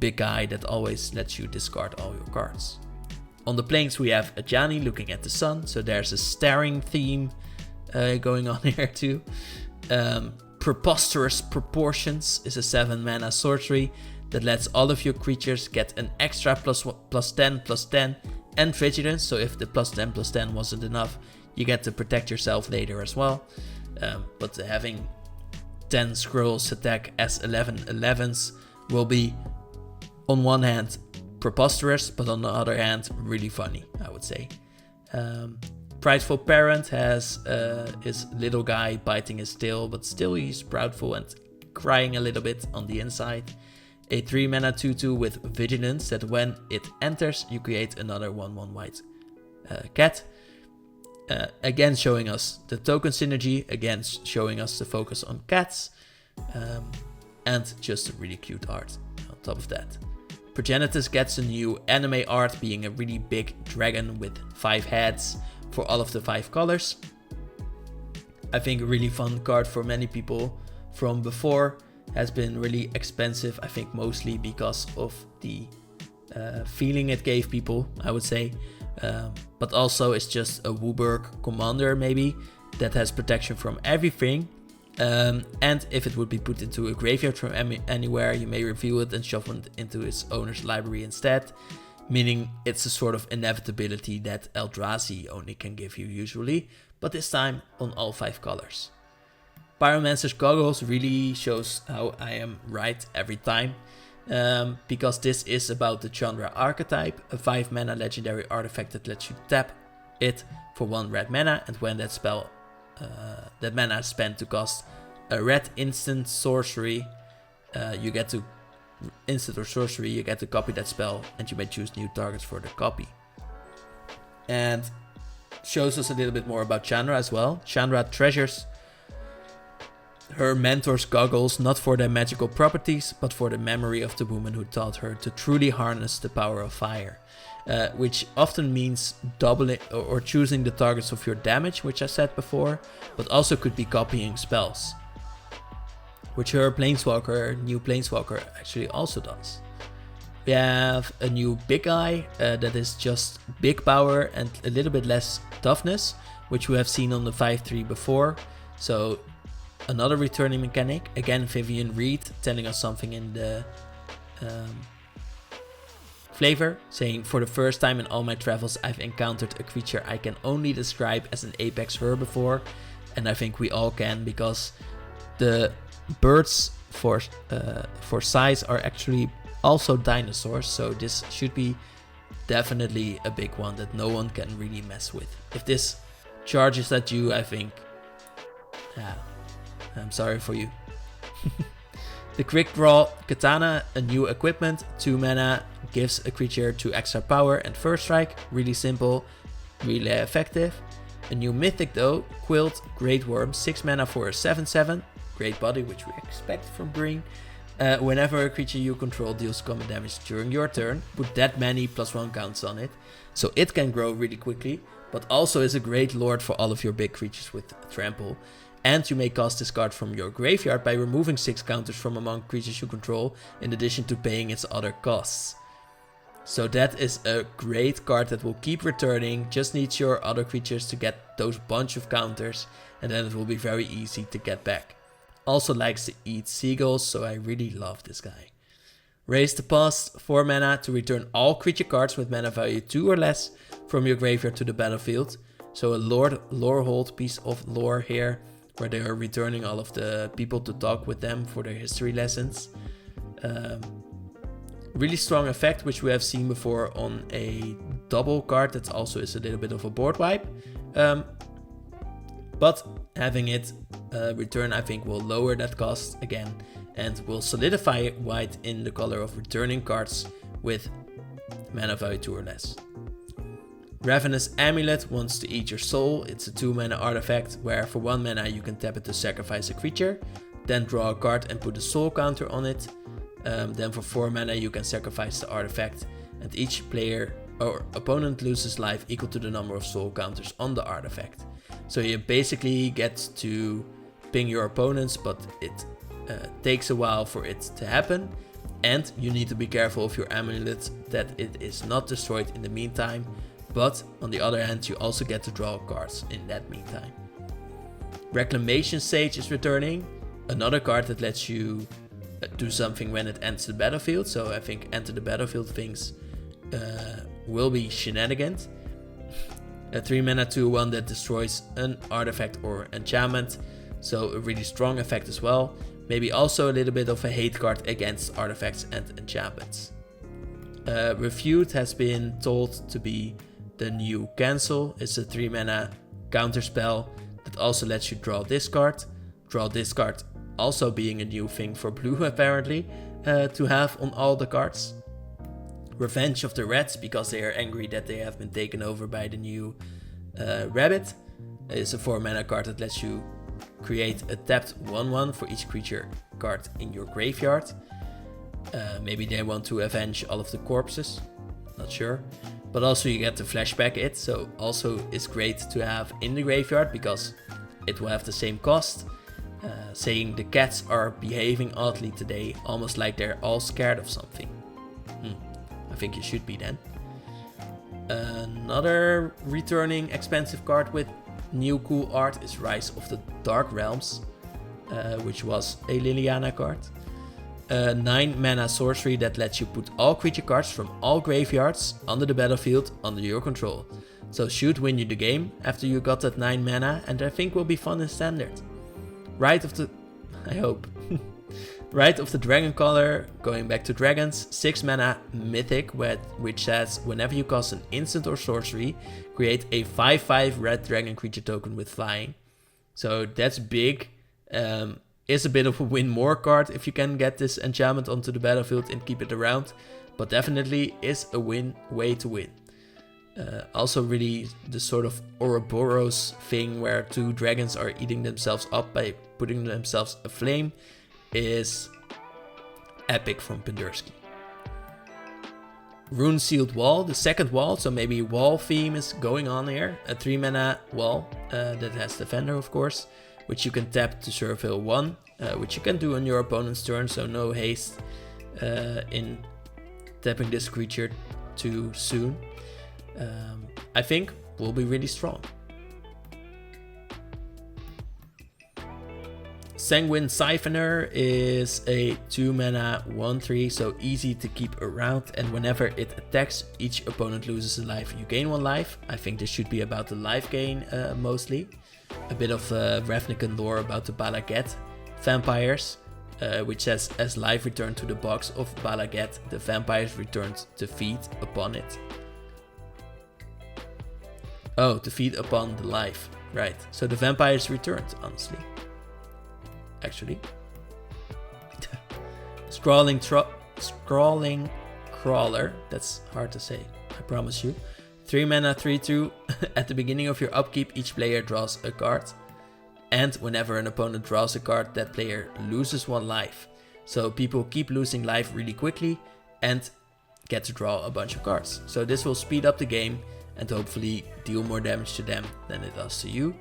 big guy that always lets you discard all your cards. On the plains we have Ajani looking at the sun, so there's a staring theme going on here too. Preposterous Proportions is a 7 mana sorcery that lets all of your creatures get an extra +10/+10 and vigilance, so if the +10/+10 wasn't enough, you get to protect yourself later as well. But having 10 scrolls attack as 11/11s will be, on one hand, preposterous, but on the other hand, really funny, I would say. Prideful Parent has his little guy biting his tail, but still he's proudful and crying a little bit on the inside. A 3 mana 2/2 with Vigilance that when it enters, you create another 1/1 white cat. Again showing us the token synergy, again showing us the focus on cats, and just a really cute art on top of that. Progenitus gets a new anime art, being a really big dragon with 5 heads for all of the 5 colors. I think a really fun card for many people from before. Has been really expensive, I think mostly because of the feeling it gave people, I would say. But also it's just a WUBRG commander maybe that has protection from everything. And if it would be put into a graveyard from anywhere, you may reveal it and shuffle it into its owner's library instead. Meaning it's a sort of inevitability that Eldrazi only can give you usually, but this time on all 5 colors. Pyromancer's Goggles really shows how I am right every time, because this is about the Chandra archetype, a 5 mana legendary artifact that lets you tap it for 1 red mana, and when that mana is spent to cast a red instant sorcery, you get to instant or sorcery, you get to copy that spell, and you may choose new targets for the copy. And shows us a little bit more about Chandra as well. Chandra treasures her mentor's goggles not for their magical properties, but for the memory of the woman who taught her to truly harness the power of fire. Which often means doubling or choosing the targets of your damage, which I said before, but also could be copying spells, which her new Planeswalker actually also does. We have a new big guy that is just big power and a little bit less toughness, which we have seen on the 5/3 before. So another returning mechanic. Again, Vivian Reed telling us something in the flavor, saying, for the first time in all my travels, I've encountered a creature I can only describe as an apex herbivore. And I think we all can, because the birds for size are actually also dinosaurs, so this should be definitely a big one that no one can really mess with. If this charges at you, I think, I'm sorry for you. The quick draw Katana, a new equipment, 2 mana, gives a creature 2 extra power and first strike, really simple, really effective. A new mythic though, Quilt Great Worm, 6 mana for a 7/7, great body, which we expect from green. Whenever a creature you control deals combat damage during your turn, put that many +1 counts on it. So it can grow really quickly, but also is a great lord for all of your big creatures with trample. And you may cast this card from your graveyard by removing 6 counters from among creatures you control, in addition to paying its other costs. So that is a great card that will keep returning, just needs your other creatures to get those bunch of counters, and then it will be very easy to get back. Also likes to eat seagulls, so I really love this guy. Raise the Past, 4 mana to return all creature cards with mana value 2 or less from your graveyard to the battlefield. So a Lorehold piece of lore here, where they are returning all of the people to talk with them for their history lessons. Really strong effect, which we have seen before on a double card that also is a little bit of a board wipe. But having it return, I think, will lower that cost again and will solidify white in the color of returning cards with mana value 2 or less. Ravenous Amulet wants to eat your soul. It's a 2 mana artifact where for 1 mana you can tap it to sacrifice a creature, then draw a card and put a soul counter on it. Then for 4 mana you can sacrifice the artifact, and each player or opponent loses life equal to the number of soul counters on the artifact. So you basically get to ping your opponents, but it takes a while for it to happen, and you need to be careful of your amulet that it is not destroyed in the meantime. But on the other hand, you also get to draw cards in that meantime. Reclamation Sage is returning, another card that lets you do something when it enters the battlefield. So I think enter the battlefield things will be shenanigans. A 3 mana 2/1 that destroys an artifact or enchantment. So a really strong effect as well. Maybe also a little bit of a hate card against artifacts and enchantments. Refute has been told to be the new Cancel. It's a 3 mana counter spell that also lets you draw this card. Draw this card also being a new thing for blue apparently to have on all the cards. Revenge of the Rats, because they are angry that they have been taken over by the new rabbit. It's a 4 mana card that lets you create a tapped 1/1 for each creature card in your graveyard. Maybe they want to avenge all of the corpses, not sure. But also you get to flashback it, so also is great to have in the graveyard because it will have the same cost. Saying the cats are behaving oddly today, almost like they're all scared of something. I think you should be then. Another returning expensive card with new cool art is Rise of the Dark Realms, which was a Liliana card. 9 mana sorcery that lets you put all creature cards from all graveyards under the battlefield under your control. So should win you the game after you got that 9 mana, and I think will be fun in standard. Rite of the Dragon Caller, going back to dragons, 6 mana mythic, which says whenever you cast an instant or sorcery, create a 5/5 red dragon creature token with flying. So that's big. Is a bit of a win more card if you can get this enchantment onto the battlefield and keep it around, but definitely is a way to win. Also really the sort of Ouroboros thing where 2 dragons are eating themselves up by putting themselves aflame is epic from Pendersky. Rune Sealed Wall, the second wall, so maybe wall theme is going on here. A 3 mana wall that has Defender, of course, which you can tap to surveil 1, which you can do on your opponent's turn, so no haste in tapping this creature too soon. I think will be really strong. Sanguine Siphoner is a 2 mana 1/3, so easy to keep around, and whenever it attacks, each opponent loses a life. You gain 1 life. I think this should be about the life gain mostly. A bit of Ravnican lore about the Balaget vampires, which says as life returned to the box of Balaget, the vampires returned to feed upon it. Oh, to feed upon the life. Right. So the vampires returned, honestly. Actually. Scrawling Crawler. That's hard to say, I promise you. 3 mana 3/2. At the beginning of your upkeep, each player draws a card. And whenever an opponent draws a card, that player loses 1 life. So people keep losing life really quickly and get to draw a bunch of cards. So this will speed up the game and hopefully deal more damage to them than it does to you.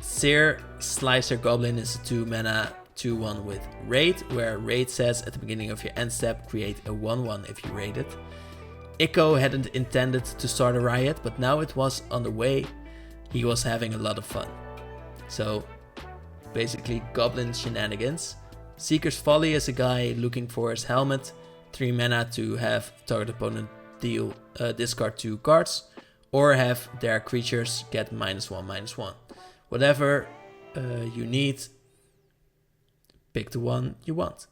Sear Slicer Goblin is a 2 mana 2/1 with Raid, where Raid says at the beginning of your end step, create a 1/1 if you raid it. Ikko hadn't intended to start a riot, but now it was on the way. He was having a lot of fun. So basically Goblin shenanigans. Seeker's Folly is a guy looking for his helmet. 3 mana to have target opponent discard 2 cards, or have their creatures get -1/-1. Whatever you need, pick the one you want.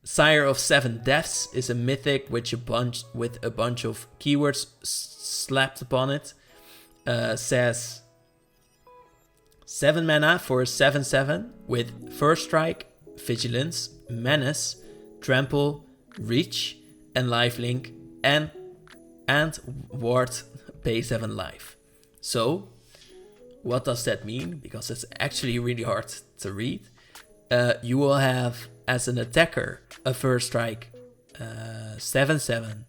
Sire of 7 Deaths is a mythic with a bunch of keywords slapped upon it. Says 7 mana for 7/7 with First Strike, Vigilance, Menace, Trample, Reach, and Lifelink, and Ward pay 7 life. So, what does that mean? Because it's actually really hard to read. You will have, as an attacker, a First Strike 7/7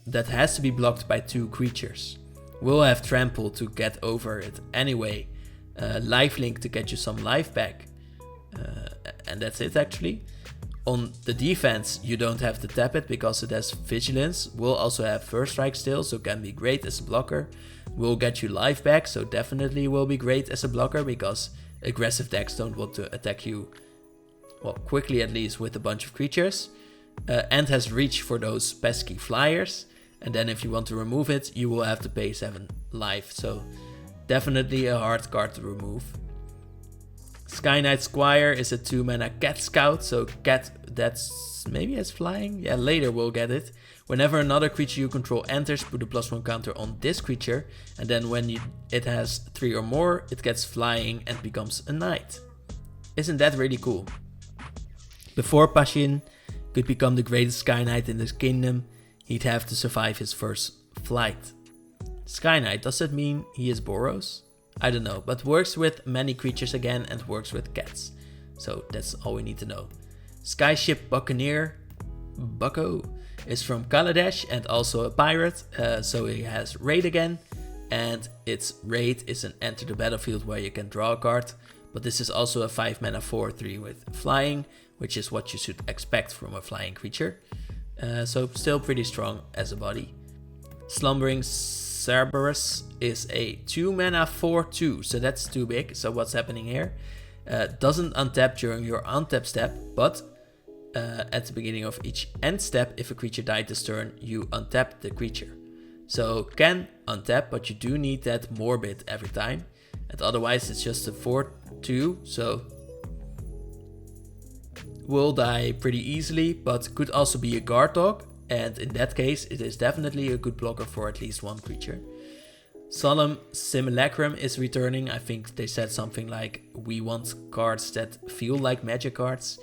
that has to be blocked by 2 creatures. We'll have Trample to get over it anyway. Lifelink to get you some life back. And that's it actually. On the defense, you don't have to tap it because it has Vigilance. We'll also have First Strike still, so can be great as a blocker. Will get you life back, so definitely will be great as a blocker because aggressive decks don't want to attack you, well, quickly at least, with a bunch of creatures. And has Reach for those pesky flyers. And then if you want to remove it, you will have to pay 7 life. So definitely a hard card to remove. Sky Knight Squire is a 2 mana Cat Scout. So cat, that's maybe as flying. Yeah, later we'll get it. Whenever another creature you control enters, put a +1 counter on this creature. And then when it has 3 or more, it gets flying and becomes a knight. Isn't that really cool? Before Pashin could become the greatest Sky Knight in this kingdom, he'd have to survive his first flight. Sky Knight, does that mean he is Boros? I don't know, but works with many creatures again and works with cats. So that's all we need to know. Skyship Buccaneer, Bucko, is from Kaladesh and also a pirate, so he has Raid again. And its Raid is an enter the battlefield where you can draw a card. But this is also a 5 mana 4/3 with flying, which is what you should expect from a flying creature. So still pretty strong as a body. Slumbering Cerberus is a 2 mana 4/2, so that's too big. So what's happening here? Doesn't untap during your untap step, but at the beginning of each end step, if a creature died this turn, you untap the creature. So can untap, but you do need that Morbid every time. And otherwise it's just a 4/2, so will die pretty easily, but could also be a guard dog. And in that case, it is definitely a good blocker for at least 1 creature. Solemn Simulacrum is returning. I think they said something like, we want cards that feel like magic cards.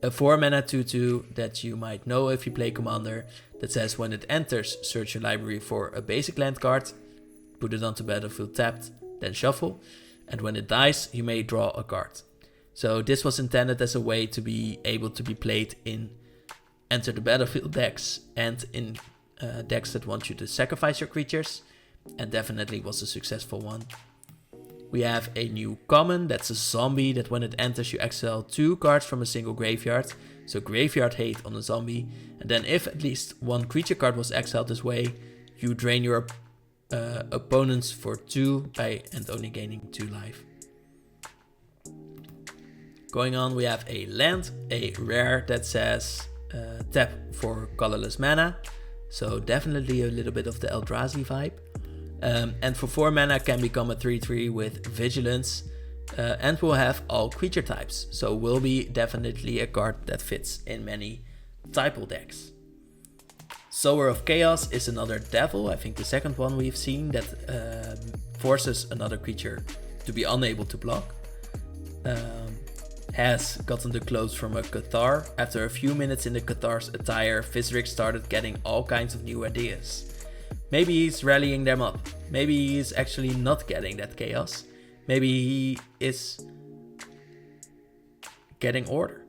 A 4-mana 2/2 that you might know if you play Commander, that says when it enters, search your library for a basic land card, put it onto battlefield tapped, then shuffle, and when it dies, you may draw a card. So this was intended as a way to be able to be played in enter the battlefield decks and in decks that want you to sacrifice your creatures, and definitely was a successful one. We have a new common, that's a zombie, that when it enters you exile 2 cards from a single graveyard, so graveyard hate on a zombie, and then if at least 1 creature card was exiled this way, you drain your opponents for 2 and only gaining 2 life. Going on, we have a land, a rare that says tap for colorless mana, so definitely a little bit of the Eldrazi vibe. And for 4 mana can become a 3/3 with Vigilance, and will have all creature types, so will be definitely a card that fits in many typal decks. Sower of Chaos is another devil, I think the second one we've seen, that forces another creature to be unable to block. Has gotten the clothes from a Cathar. After a few minutes in the Cathar's attire, Fizric started getting all kinds of new ideas. Maybe he's rallying them up. Maybe he's actually not getting that chaos. Maybe he is getting order.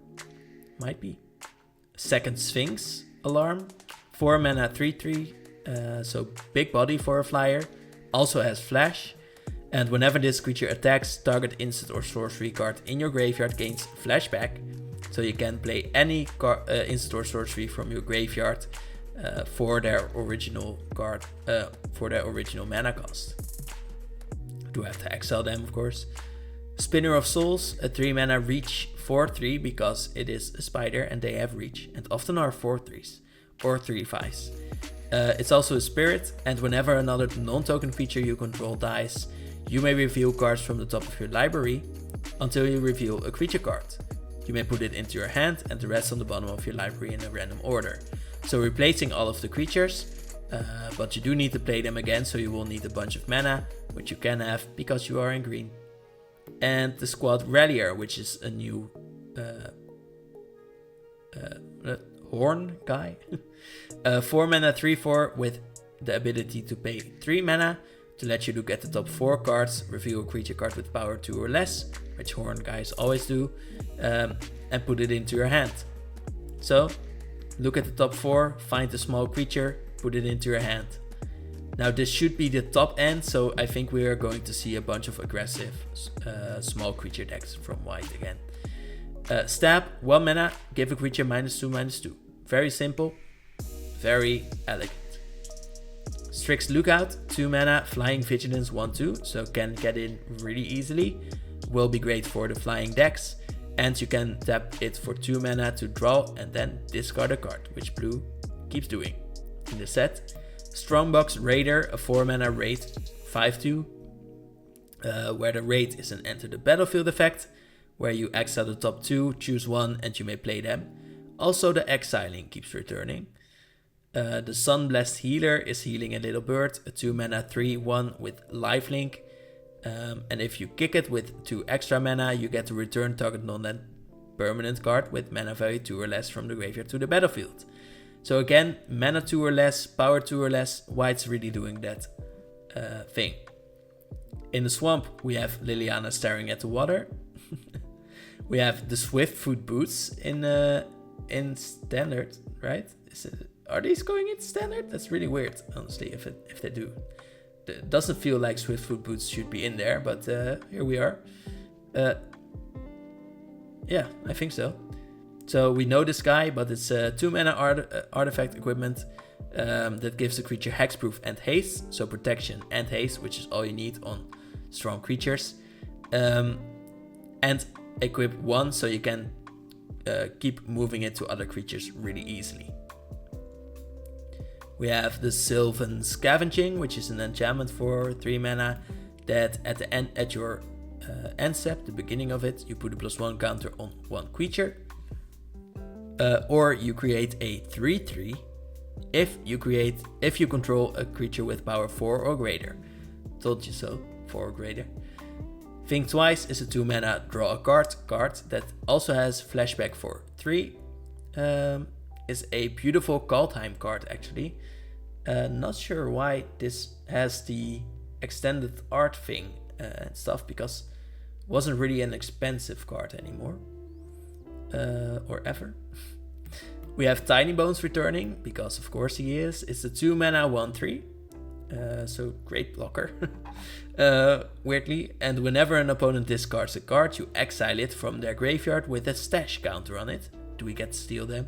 Might be. Second Sphinx alarm. 4 mana 3/3. So big body for a flyer. Also has flash. And whenever this creature attacks, target instant or sorcery card in your graveyard gains flashback. So you can play any instant or sorcery from your graveyard for their original card, for their original mana cost. Do have to exile them, of course. Spinner of Souls, a 3 mana reach 4/3 because it is a spider and they have reach, and often are 4/3s or 3/5s. It's also a spirit, and whenever another non-token creature you control dies, you may reveal cards from the top of your library until you reveal a creature card. You may put it into your hand and the rest on the bottom of your library in a random order. So replacing all of the creatures, but you do need to play them again, so you will need a bunch of mana, which you can have because you are in green. And the Squad Rallier, which is a new horn guy. 4 mana 3/4 with the ability to pay 3 mana to let you look at the top 4 cards, reveal a creature card with power 2 or less, which horn guys always do, and put it into your hand. So, look at the top 4, find a small creature, put it into your hand. Now this should be the top end, so I think we are going to see a bunch of aggressive small creature decks from white again. Stab, 1 mana, give a creature -2/-2. Very simple, very elegant. Strix Lookout, 2 mana, Flying Vigilance 1/2, so can get in really easily. Will be great for the flying decks, and you can tap it for 2 mana to draw and then discard a card, which blue keeps doing in the set. Strongbox Raider, a 4 mana raid 5/2, where the raid is an enter the battlefield effect, where you exile the top 2, choose 1, and you may play them. Also the exiling keeps returning. The Sunblessed Healer is healing a little bird, a 2 mana 3/1 with lifelink. And if you kick it with 2 extra mana, you get to return target non-land permanent card with mana value 2 or less from the graveyard to the battlefield. So again, mana 2 or less, power 2 or less, white's really doing that thing. In the swamp, we have Liliana staring at the water. We have the Swiftfoot Boots in standard, right? Are these going in standard? That's really weird, honestly, if they do. It doesn't feel like Swiftfoot Boots should be in there, but here we are. Yeah, I think so. So we know this guy, but it's a 2 mana artifact equipment that gives the creature hexproof and haste, so protection and haste, which is all you need on strong creatures. And equip 1, so you can keep moving it to other creatures really easily. We have the Sylvan Scavenging, which is an enchantment for 3 mana that at your end step, the beginning of it, you put a +1 counter on 1 creature. Or you create a 3/3 if you control a creature with power 4 or greater. Told you so, 4 or greater. Think Twice is a 2 mana draw a card that also has flashback for 3. Is a beautiful Kaldheim card actually. Not sure why this has the extended art thing and stuff, because it wasn't really an expensive card anymore. Or ever. We have Tiny Bones returning, because of course he is. It's a 2 mana 1/3. So great blocker. Weirdly. And whenever an opponent discards a card, you exile it from their graveyard with a stash counter on it. Do we get to steal them?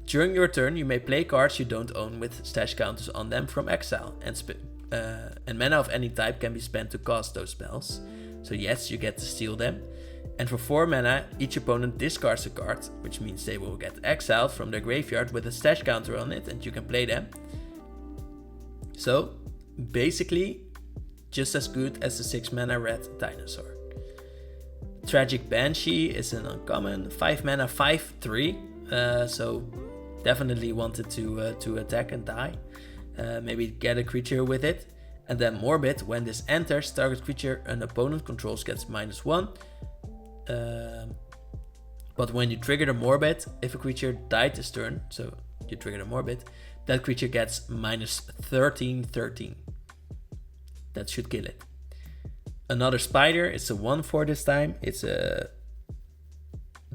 During your turn, you may play cards you don't own with stash counters on them from exile. And mana of any type can be spent to cast those spells. So yes, you get to steal them. And for 4 mana, each opponent discards a card, which means they will get exiled from their graveyard with a stash counter on it, and you can play them. So, basically, just as good as the 6 mana red dinosaur. Tragic Banshee is an uncommon, 5 mana 5/3, so definitely wanted to attack and die. Maybe get a creature with it. And then Morbid, when this enters, target creature an opponent controls gets -1. But when you trigger the Morbid, if a creature died this turn, so you trigger the Morbid, that creature gets -13/13. That should kill it. Another Spider, it's a 1/4 this time. It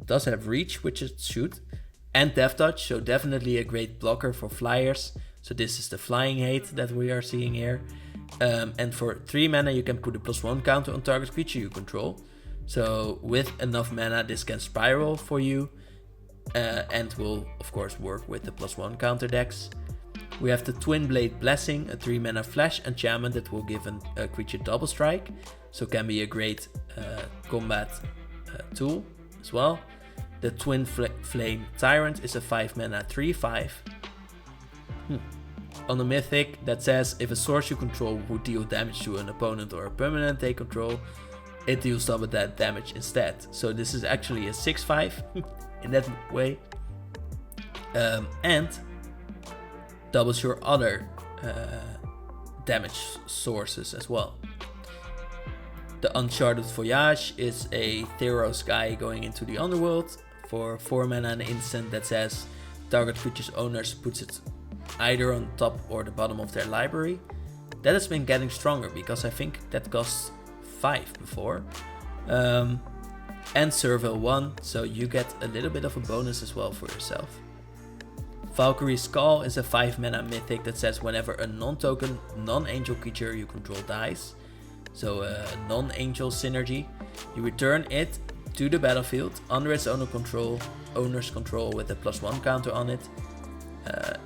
does have Reach, which it should, and Death Touch, so definitely a great blocker for flyers. So this is the flying hate that we are seeing here. And for 3 mana, you can put a +1 counter on target creature you control. So with enough mana, this can spiral for you, and will of course work with the +1 counter decks. We have the Twin Blade Blessing, a 3 mana flash enchantment that will give a creature double strike, so can be a great combat tool as well. The Twin Flame Tyrant is a 5 mana 3/5. On the Mythic, that says if a source you control would deal damage to an opponent or a permanent they control, it deals double that damage instead. So this is actually a 6/5 in that way. And doubles your other damage sources as well. The Uncharted Voyage is a Theros guy going into the underworld for 4 mana and instant that says target creature's owners puts it either on top or the bottom of their library. That has been getting stronger because I think that costs 5 before. And Serval 1, so you get a little bit of a bonus as well for yourself. Valkyrie's Skull is a 5 mana mythic that says whenever a non-token, non-angel creature you control dies, so a non-angel synergy, you return it to the battlefield under its owner's control with a +1 counter on it,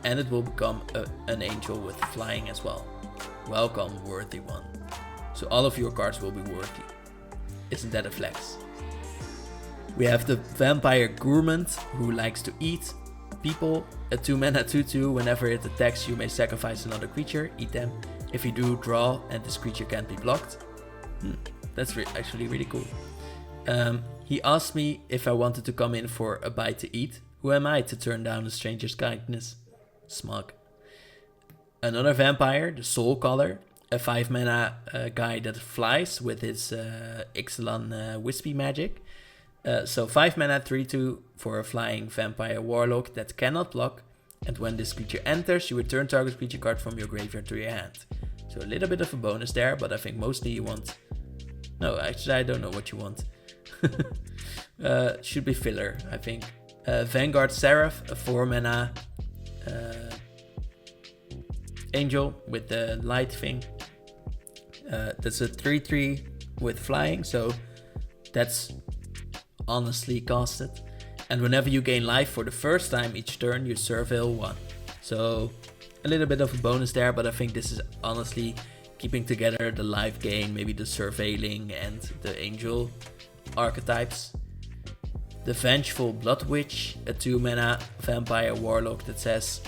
and it will become an angel with flying as well. Welcome, worthy one. So all of your cards will be worthy. Isn't that a flex? We have the Vampire Gourmand, who likes to eat people, a 2 mana 2/2. Whenever it attacks, you may sacrifice another creature, eat them. If you do, draw, and this creature can't be blocked. That's actually really cool. He asked me if I wanted to come in for a bite to eat. Who am I to turn down a stranger's kindness? Smug. Another vampire, the Soul Caller, a 5 mana guy that flies with his Ixalan Wispy magic. So 5 mana 3/2 for a flying vampire warlock that cannot block, and when this creature enters, you return target creature card from your graveyard to your hand. So a little bit of a bonus there, but I think mostly you want... No, actually I don't know what you want. Should be filler, I think. Vanguard Seraph, a 4 mana angel with the light thing. That's a 3/3 with flying, so that's honestly casted. And whenever you gain life for the first time each turn, you surveil 1. So a little bit of a bonus there, but I think this is honestly keeping together the life gain, maybe the surveilling and the angel archetypes. The Vengeful Blood Witch, a 2 mana vampire warlock that says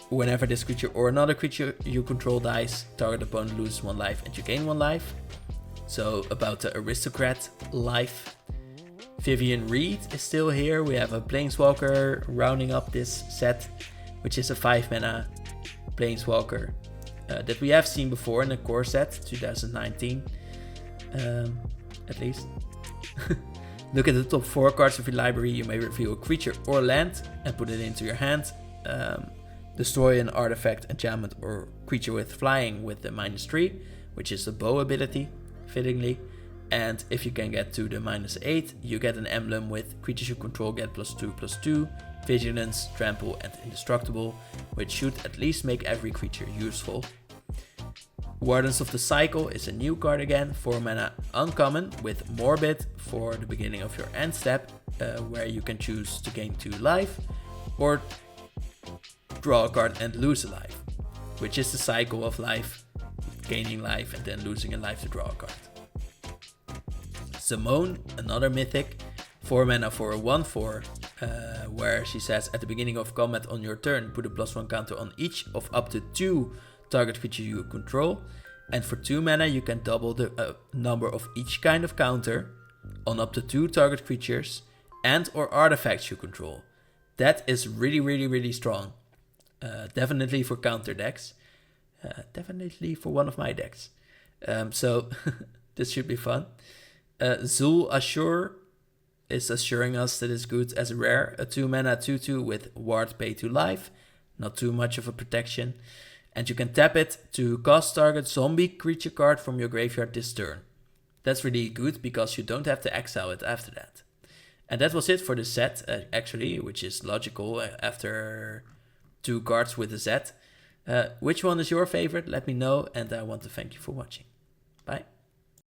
whenever this creature or another creature you control dies, target opponent loses 1 life and you gain 1 life. So about the aristocrat life. Vivian Reed is still here. We have a Planeswalker rounding up this set, which is a 5 mana Planeswalker that we have seen before in the core set, 2019, at least. Look at the top 4 cards of your library. You may reveal a creature or land and put it into your hand. Destroy an artifact, enchantment, or creature with flying with the -3, which is the bow ability, fittingly. And if you can get to the -8, you get an emblem with creatures you control get +2/+2, vigilance, trample, and indestructible, which should at least make every creature useful. Wardens of the Cycle is a new card again, 4 mana uncommon with Morbid for the beginning of your end step, where you can choose to gain 2 life or draw a card and lose a life, which is the cycle of life, gaining life and then losing a life to draw a card. Simone, another mythic, 4 mana for a 1/4, where she says at the beginning of combat on your turn, put a +1 counter on each of up to 2 target creatures you control, and for 2 mana you can double the number of each kind of counter on up to 2 target creatures and or artifacts you control. That is really strong. Definitely for counter decks. Definitely for one of my decks. So this should be fun. Zul Ashur is assuring us that it's good as a rare. A 2 mana 2/2 with ward pay to life. Not too much of a protection. And you can tap it to cast target zombie creature card from your graveyard this turn. That's really good because you don't have to exile it after that. And that was it for the set, actually, which is logical after 2 cards with a Z. Which one is your favorite? Let me know, and I want to thank you for watching. Bye.